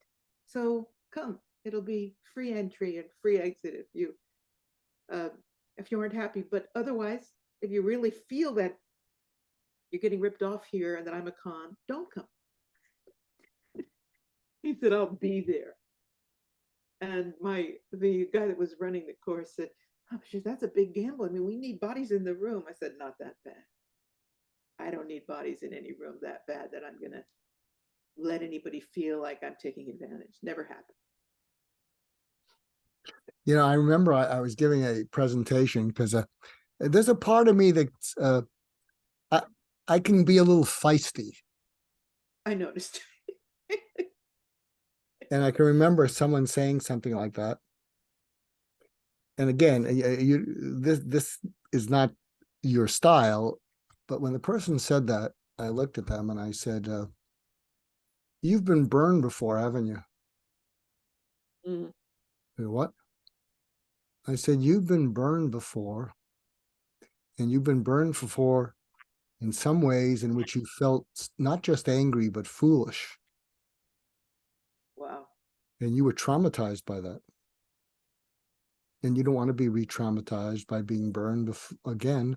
So come, it'll be free entry and free exit if you aren't happy. But otherwise, if you really feel that you're getting ripped off here and that I'm a con, don't come. He said, I'll be there. And the guy that was running the course said, oh, that's a big gamble. I mean, we need bodies in the room. I said, not that bad. I don't need bodies in any room that bad that I'm going to let anybody feel like I'm taking advantage. Never happened. I remember I was giving a presentation because there's a part of me that's I can be a little feisty. I noticed. And I can remember someone saying something like that. And again, this is not your style, but when the person said that, I looked at them and I said, you've been burned before, haven't you? Mm. What? I said, you've been burned before, and you've been burned before in some ways in which you felt not just angry, but foolish. Wow. And you were traumatized by that. And you don't want to be re-traumatized by being burned again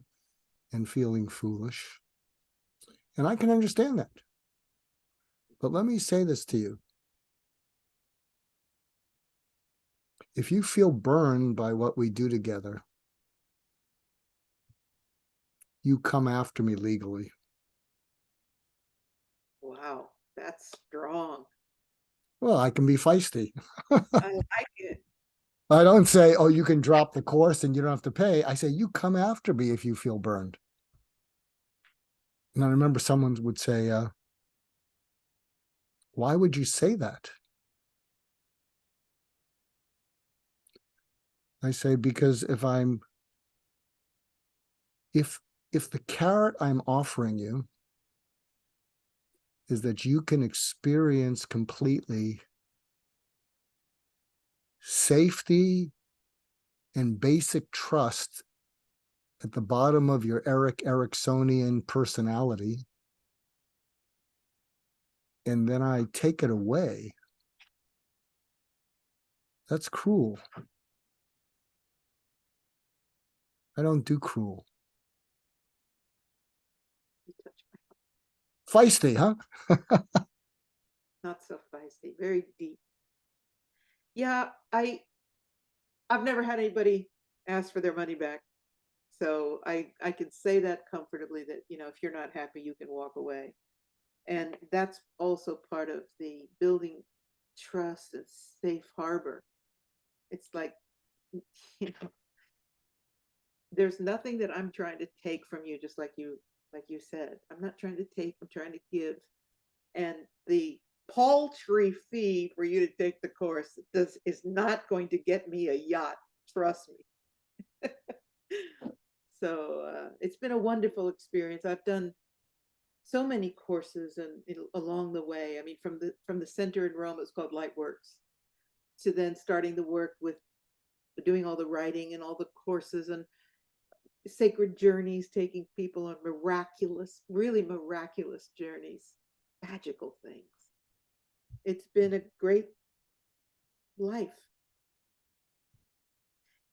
and feeling foolish. And I can understand that. But let me say this to you. If you feel burned by what we do together, you come after me legally. Wow, that's strong. Well, I can be feisty. I like it. I don't say, oh, you can drop the course and you don't have to pay. I say, you come after me if you feel burned. And I remember someone would say, why would you say that? I say, because if the carrot I'm offering you is that you can experience completely safety and basic trust at the bottom of your Ericksonian personality, and then I take it away, that's cruel. I don't do cruel. You touch my Feisty, huh? not so feisty, very deep. Yeah, I've never had anybody ask for their money back. So I can say that comfortably that, you know, if you're not happy, you can walk away. And that's also part of the building trust and safe harbor. It's like, you know, there's nothing that I'm trying to take from you, just like you said. I'm not trying to take, I'm trying to give. And the paltry fee for you to take the course is not going to get me a yacht. Trust me. So it's been a wonderful experience. I've done so many courses and along the way. I mean, from the center in Rome, it's called Lightworks, to then starting the work with doing all the writing and all the courses and sacred journeys, taking people on miraculous, really miraculous journeys, magical things. It's been a great life.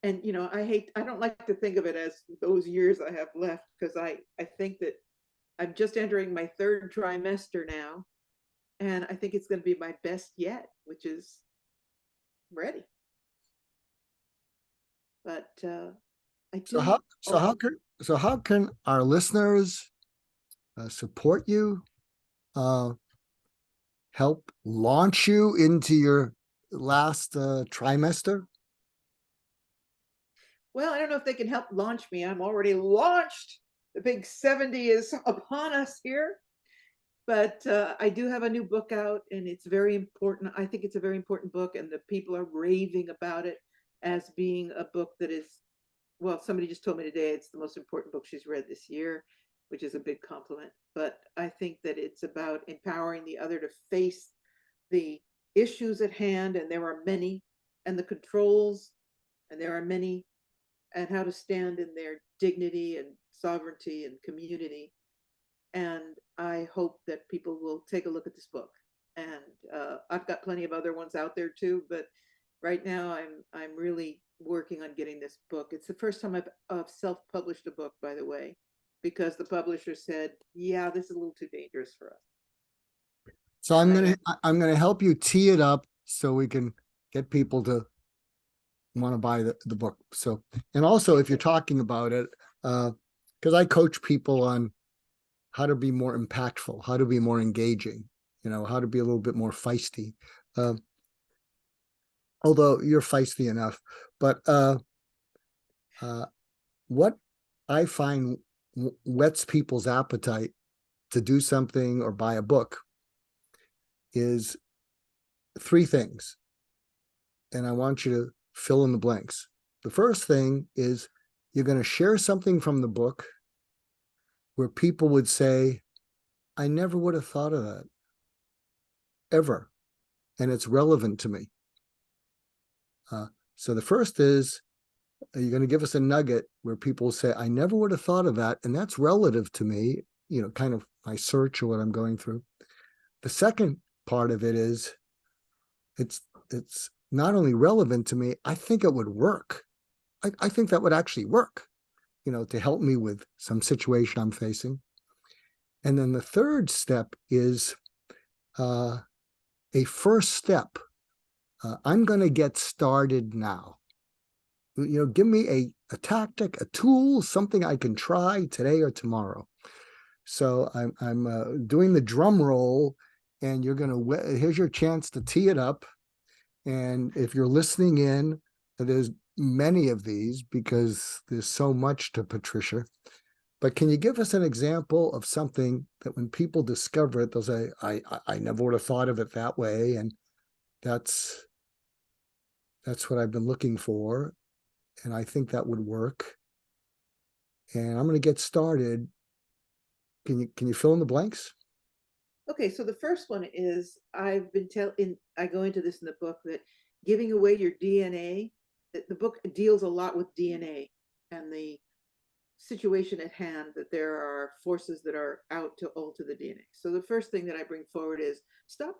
And you know, I don't like to think of it as those years I have left, because I think that I'm just entering my third trimester now, and I think it's going to be my best yet, which is ready. But I So do. Oh, how can our listeners support you, uh, help launch you into your last trimester? well, I don't know if they can help launch me. I'm already launched. The big 70 is upon us here. But I do have a new book out, and it's very important. I think it's a very important book, and the people are raving about it as being a book that is, well, somebody just told me today it's the most important book she's read this year, which is a big compliment. But I think that it's about empowering the other to face the issues at hand, and there are many, and the controls, and there are many, and how to stand in their dignity and sovereignty and community. And I hope that people will take a look at this book. And I've got plenty of other ones out there too, but right now I'm really working on getting this book. It's the first time I've self-published a book, by the way, because the publisher said, "Yeah, this is a little too dangerous for us." So And I'm gonna help you tee it up so we can get people to want to buy the book. So, and also if you're talking about it, because I coach people on how to be more impactful, how to be more engaging, how to be a little bit more feisty. Uh, although you're feisty enough, but what I find whets people's appetite to do something or buy a book is three things. And I want you to fill in the blanks. The first thing is you're going to share something from the book where people would say, I never would have thought of that ever. And it's relevant to me. So the first is you're going to give us a nugget where people say, I never would have thought of that. And that's relative to me, kind of my search or what I'm going through. The second part of it is it's not only relevant to me, I think it would work. I think that would actually work, to help me with some situation I'm facing. And then the third step is a first step. I'm going to get started now. Give me a tactic, a tool, something I can try today or tomorrow. So I'm doing the drum roll, and here's your chance to tee it up. And if you're listening in, there's many of these because there's so much to Patricia. But can you give us an example of something that when people discover it, they'll say, I never would have thought of it that way. And that's what I've been looking for. And I think that would work. And I'm going to get started. Can you fill in the blanks? okay, so the first one is I go into this in the book that giving away your DNA, that the book deals a lot with DNA and the situation at hand, that there are forces that are out to alter the DNA. So the first thing that I bring forward is stop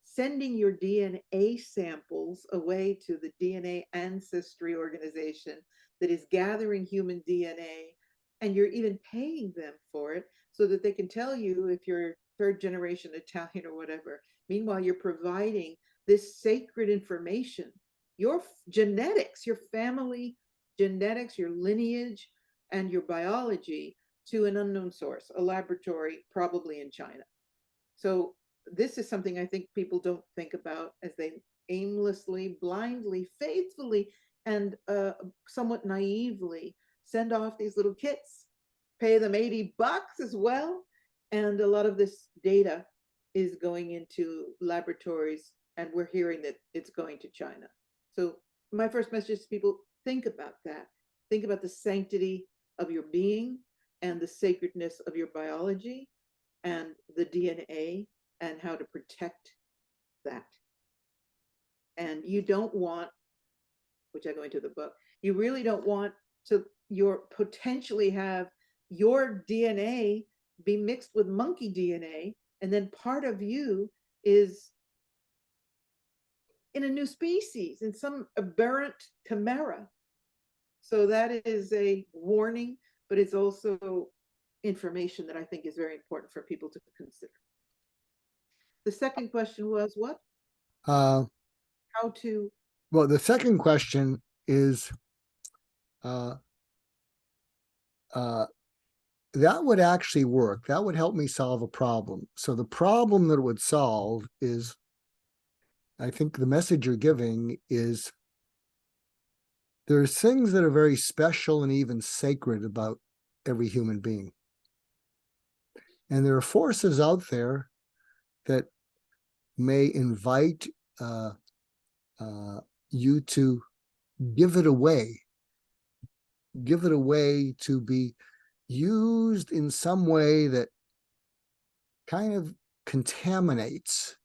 sending your DNA samples away to the DNA ancestry organization that is gathering human DNA, and you're even paying them for it so that they can tell you if you're third generation Italian or whatever. Meanwhile, you're providing this sacred information, your genetics, your family genetics, your lineage, and your biology to an unknown source, a laboratory, probably in China. So this is something I think people don't think about as they aimlessly, blindly, faithfully, and somewhat naively send off these little kits, pay them $80 as well. And a lot of this data is going into laboratories, and we're hearing that it's going to China. So my first message to people, think about that. Think about the sanctity of your being and the sacredness of your biology and the DNA and how to protect that. And you don't want, which I go into the book, you really don't want to potentially have your DNA be mixed with monkey DNA, and then part of you is in a new species, in some aberrant chimera. So that is a warning, but it's also information that I think is very important for people to consider. The second question was what? Uh, How to? well, the second question is that would actually work. That would help me solve a problem. So the problem that it would solve is, I think the message you're giving is there's things that are very special and even sacred about every human being. And there are forces out there that may invite you to give it away to be used in some way that kind of contaminates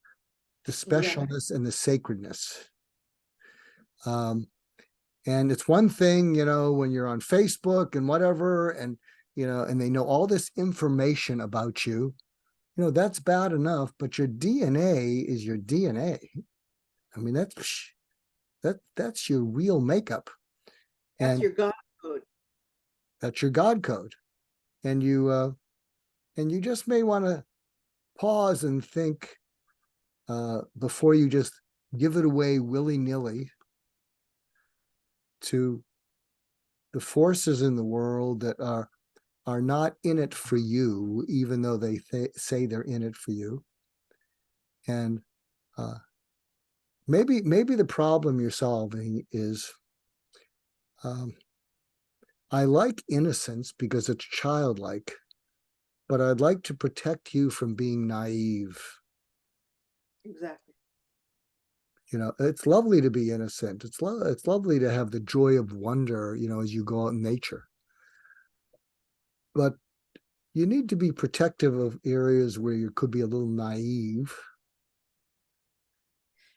the specialness and the sacredness. And it's one thing, when you're on Facebook and whatever, and, and they know all this information about you, that's bad enough, but your DNA is your DNA. I mean, that's your real makeup. That's your God code. That's your God code. And you just may want to pause and think before you just give it away willy-nilly to the forces in the world that are not in it for you, even though they say they're in it for you. And maybe the problem you're solving is, I like innocence because it's childlike, but I'd like to protect you from being naive. Exactly. It's lovely to be innocent. It's lovely to have the joy of wonder, as you go out in nature. But you need to be protective of areas where you could be a little naive.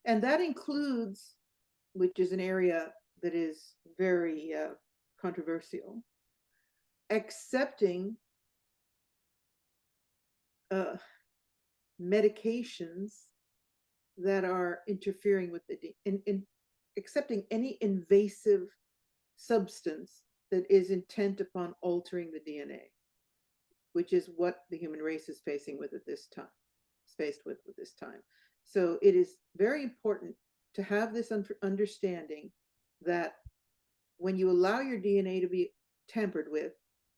And that includes, which is an area that is very controversial, accepting medications that are interfering with in accepting any invasive substance that is intent upon altering the DNA, which is what the human race is facing with at this time, So it is very important to have this understanding that when you allow your DNA to be tampered with,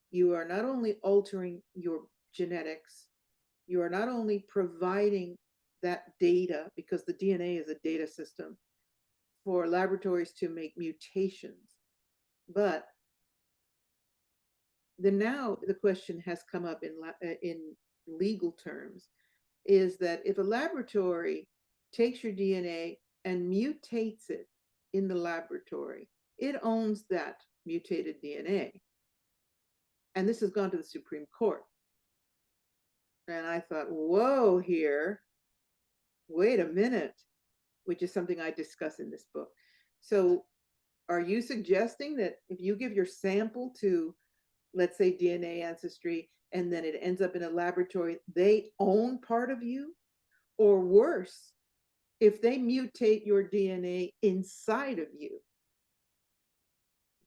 you are not only altering your genetics, you are not only providing that data, because the DNA is a data system for laboratories to make mutations, but now the question has come up in legal terms, is that if a laboratory takes your DNA and mutates it in the laboratory, it owns that mutated DNA. And this has gone to the Supreme Court. And I thought, whoa, here, wait a minute, which is something I discuss in this book. So are you suggesting that if you give your sample to, let's say, DNA Ancestry, and then it ends up in a laboratory, they own part of you? Or worse, if they mutate your DNA inside of you,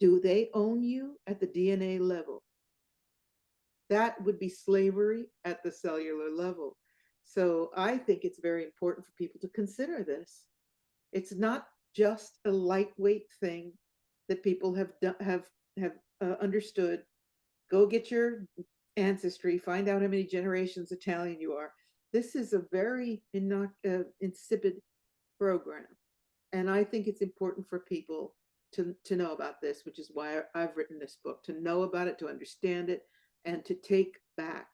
Do they own you at the DNA level? That would be slavery at the cellular level. So I think it's very important for people to consider this. It's not just a lightweight thing that people have understood. Go get your ancestry, find out how many generations Italian you are. This is a very insipid program. And I think it's important for people to know about this, which is why I've written this book, to know about it, to understand it, and to take back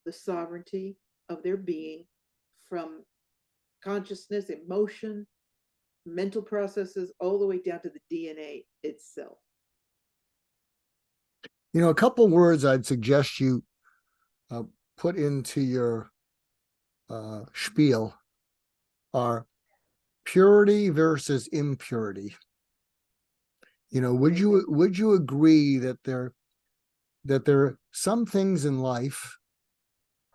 the sovereignty of their being from consciousness, emotion, mental processes, all the way down to the DNA itself. You know, a couple words I'd suggest you put into your spiel are purity versus impurity. You know, would you agree that there are some things in life,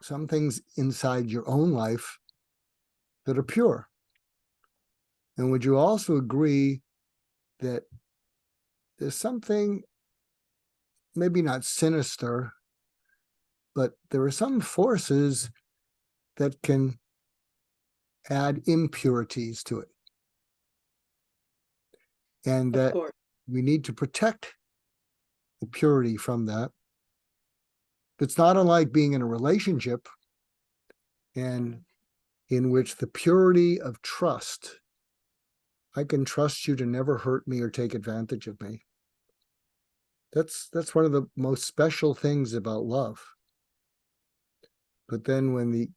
some things inside your own life that are pure? And would you also agree that there's something, maybe not sinister, but there are some forces that can add impurities to it? And that we need to protect the purity from that. It's not unlike being in a relationship and in which the purity of trust, I can trust you to never hurt me or take advantage of me. That's one of the most special things about love. But then when the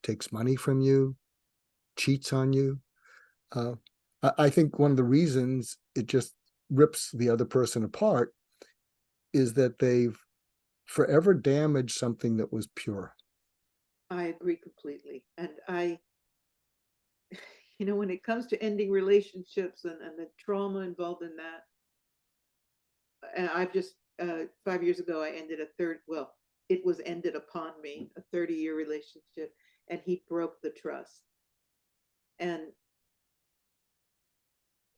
takes money from you, cheats on you, I think one of the reasons it just rips the other person apart is that they've forever damaged something that was pure. I agree completely. And when it comes to ending relationships and the trauma involved in that, and I've just, 5 years ago, I ended it was ended upon me, a 30-year relationship, and he broke the trust. And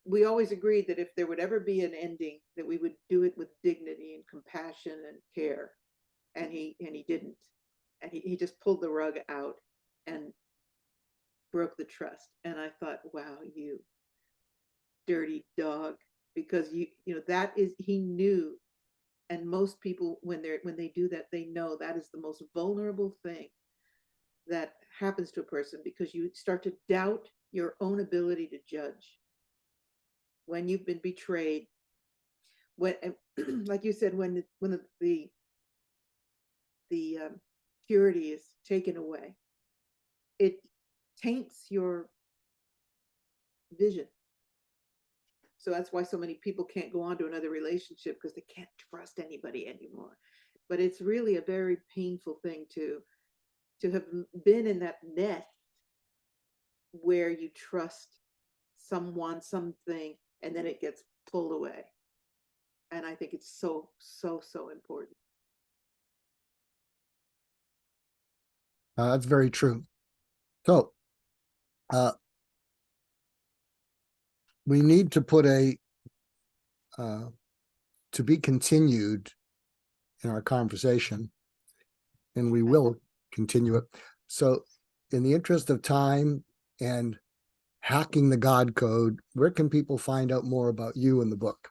we always agreed that if there would ever be an ending, that we would do it with dignity and compassion and care. And he didn't. And he just pulled the rug out and broke the trust. And I thought, wow, you dirty dog, because he knew. And most people, when they do that, they know that is the most vulnerable thing that happens to a person, because you start to doubt your own ability to judge when you've been betrayed. When, like you said, when the purity is taken away, it taints your vision. So that's why so many people can't go on to another relationship, because they can't trust anybody anymore. But it's really a very painful thing to have been in that nest where you trust someone, something, and then it gets pulled away. And I think it's so, so, so important. That's very true. So we need to put to be continued in our conversation, and we will continue it. So in the interest of time and hacking the God code, where can people find out more about you and the book?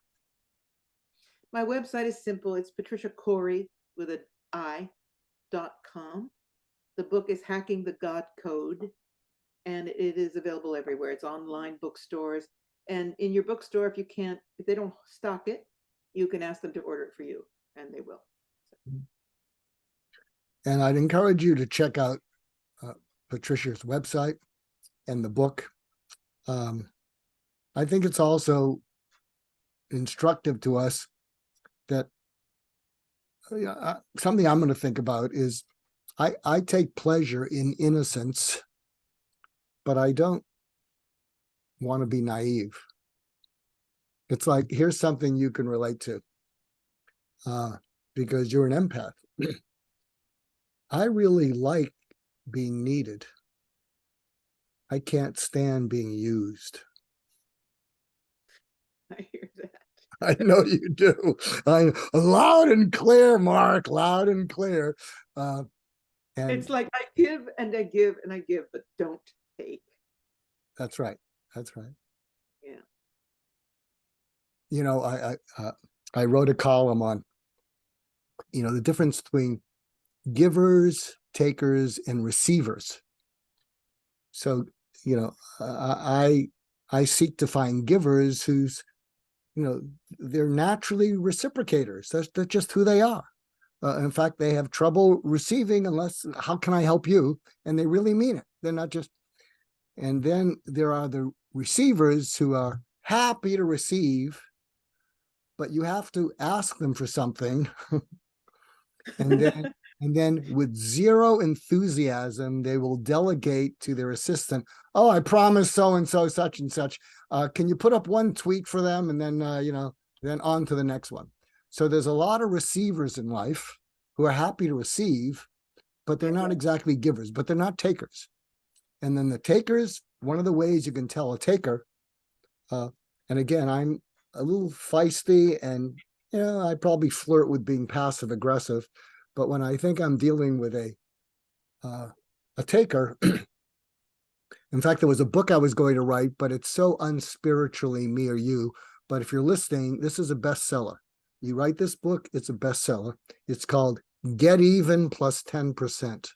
My website is simple. It's Patricia Cori with an I.com. The book is Hacking the God Code, and it is available everywhere. It's online bookstores. And in your bookstore, if they don't stock it, you can ask them to order it for you, and they will. So. And I'd encourage you to check out Patricia's website and the book. I think it's also instructive to us that something I'm going to think about is I take pleasure in innocence, but I don't want to be naive. It's like, here's something you can relate to because you're an empath. I really like being needed. I can't stand being used. I hear that. I know you do. I loud and clear, Mark, loud and clear. And It's like I give and I give and I give, but don't take. that's right. That's right. Yeah. You know, I wrote a column on, you know, the difference between givers, takers, and receivers. So, you know, I seek to find givers who's, you know, they're naturally reciprocators. That's just who they are. In fact, they have trouble receiving unless, how can I help you? And they really mean it. They're not just, and then there are the receivers who are happy to receive, but you have to ask them for something. and then and then with zero enthusiasm, they will delegate to their assistant, oh, I promise so and so, such and such. Can you put up one tweet for them? And then, you know, then on to the next one. So there's a lot of receivers in life who are happy to receive, but they're not exactly givers, but they're not takers. And then the takers, one of the ways you can tell a taker, and again, I'm a little feisty and, you know, I probably flirt with being passive aggressive, but when I think I'm dealing with a taker, in fact, there was a book I was going to write, but it's so unspiritually me or you. But if you're listening, this is a bestseller. You write this book, it's a bestseller. It's called Get Even plus 10%.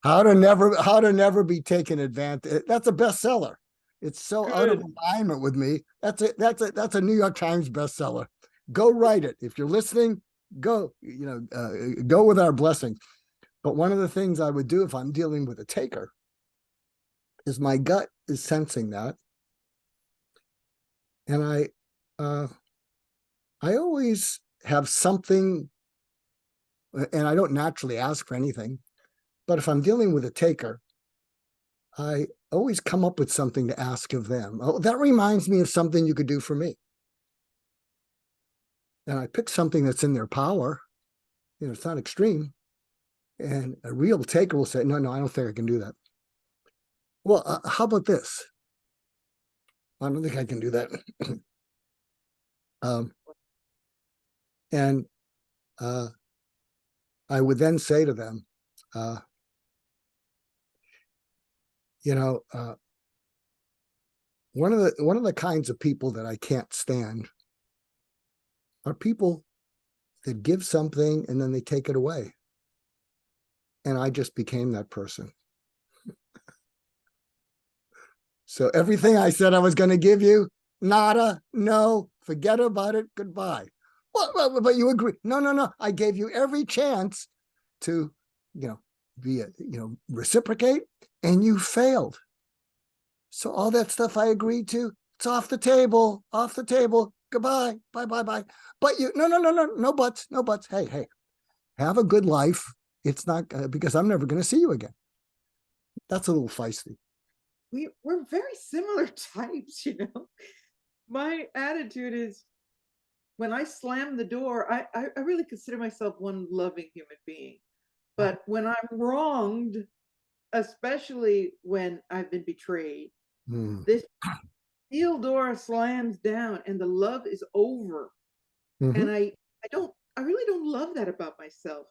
How to never be taken advantage. That's a bestseller. It's so out of alignment with me. That's a New York Times bestseller. Go write it. If you're listening, go, you know, go with our blessing. But one of the things I would do if I'm dealing with a taker is my gut is sensing that. And I always have something, and I don't naturally ask for anything, but if I'm dealing with a taker, I always come up with something to ask of them. Oh, that reminds me of something you could do for me. And I pick something that's in their power. You know, it's not extreme. And a real taker will say, no, I don't think I can do that. Well, how about this? I don't think I can do that. And I would then say to them, you know, one of the kinds of people that I can't stand are people that give something and then they take it away. And I just became that person. So everything I said I was going to give you, nada, no, forget about it, goodbye. Well, but you agree? No. I gave you every chance to, you know, reciprocate, and you failed. So all that stuff I agreed to, it's off the table, Goodbye, bye. But you, no buts. Hey, have a good life. It's not because I'm never going to see you again. That's a little feisty. We're very similar types, you know. My attitude is when I slam the door, I really consider myself one loving human being. But when I'm wronged, especially when I've been betrayed, this steel door slams down and the love is over. And I really don't love that about myself.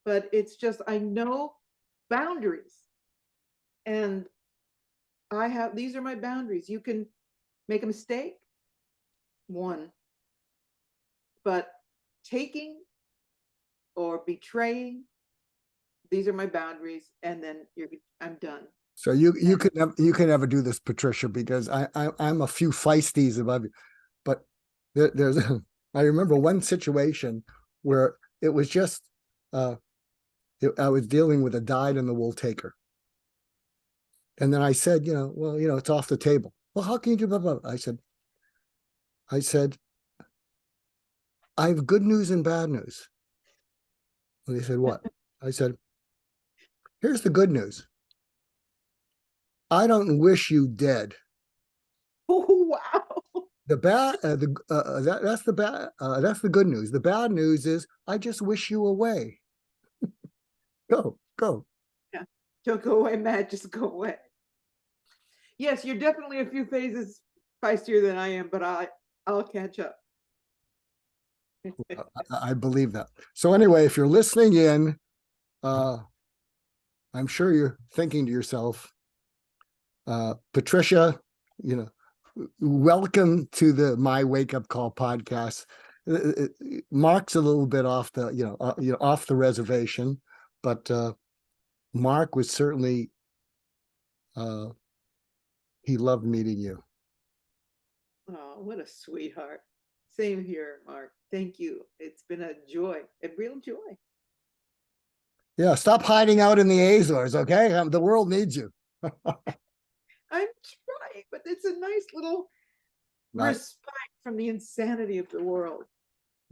But it's just I know boundaries. And these are my boundaries. You can make a mistake, one, but taking or betraying, these are my boundaries, and then I'm done. So you can never do this, Patricia, because I'm a few feisties above you. But there's I remember one situation where it was just I was dealing with a dyed-in-the-wool taker. And then I said, well, it's off the table. Well, how can you do blah, blah, blah? I said, I have good news and bad news. And they said, what? I said, here's the good news. I don't wish you dead. Oh, wow. The bad, that's the bad. That's the good news. The bad news is I just wish you away. Go. Yeah. Don't go away, Matt. Just go away. Yes, you're definitely a few phases feistier than I am, but I'll catch up. I believe that. So anyway, if you're listening in, I'm sure you're thinking to yourself, Patricia, welcome to the My Wake Up Call podcast. Mark's a little bit off the, off the reservation, but Mark was certainly, he loved meeting you. Oh, what a sweetheart. Same here, Mark. Thank you. It's been a joy, a real joy. Yeah, stop hiding out in the Azores, okay? The world needs you. I'm trying, but it's a nice little Right. respite from the insanity of the world.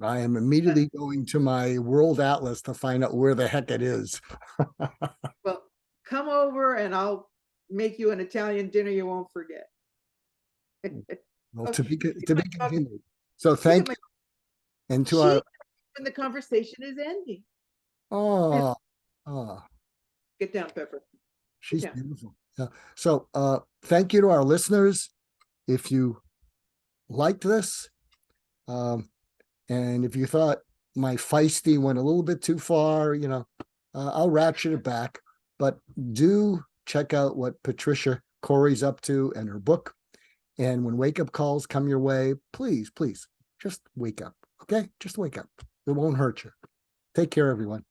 I am immediately going to my world atlas to find out where the heck it is. Well, come over and I'll make you an Italian dinner you won't forget. Well, Oh, to be my continued. So thank you. And to our when the conversation is ending. oh, Get down, Pepper. she's beautiful. Yeah. So thank you to our listeners. If you liked this, and if you thought my feisty went a little bit too far, I'll ratchet it back. But do check out what Patricia Cori's up to and her book. And when wake up calls come your way, please, please just wake up. Okay? Just wake up. It won't hurt you. Take care, everyone.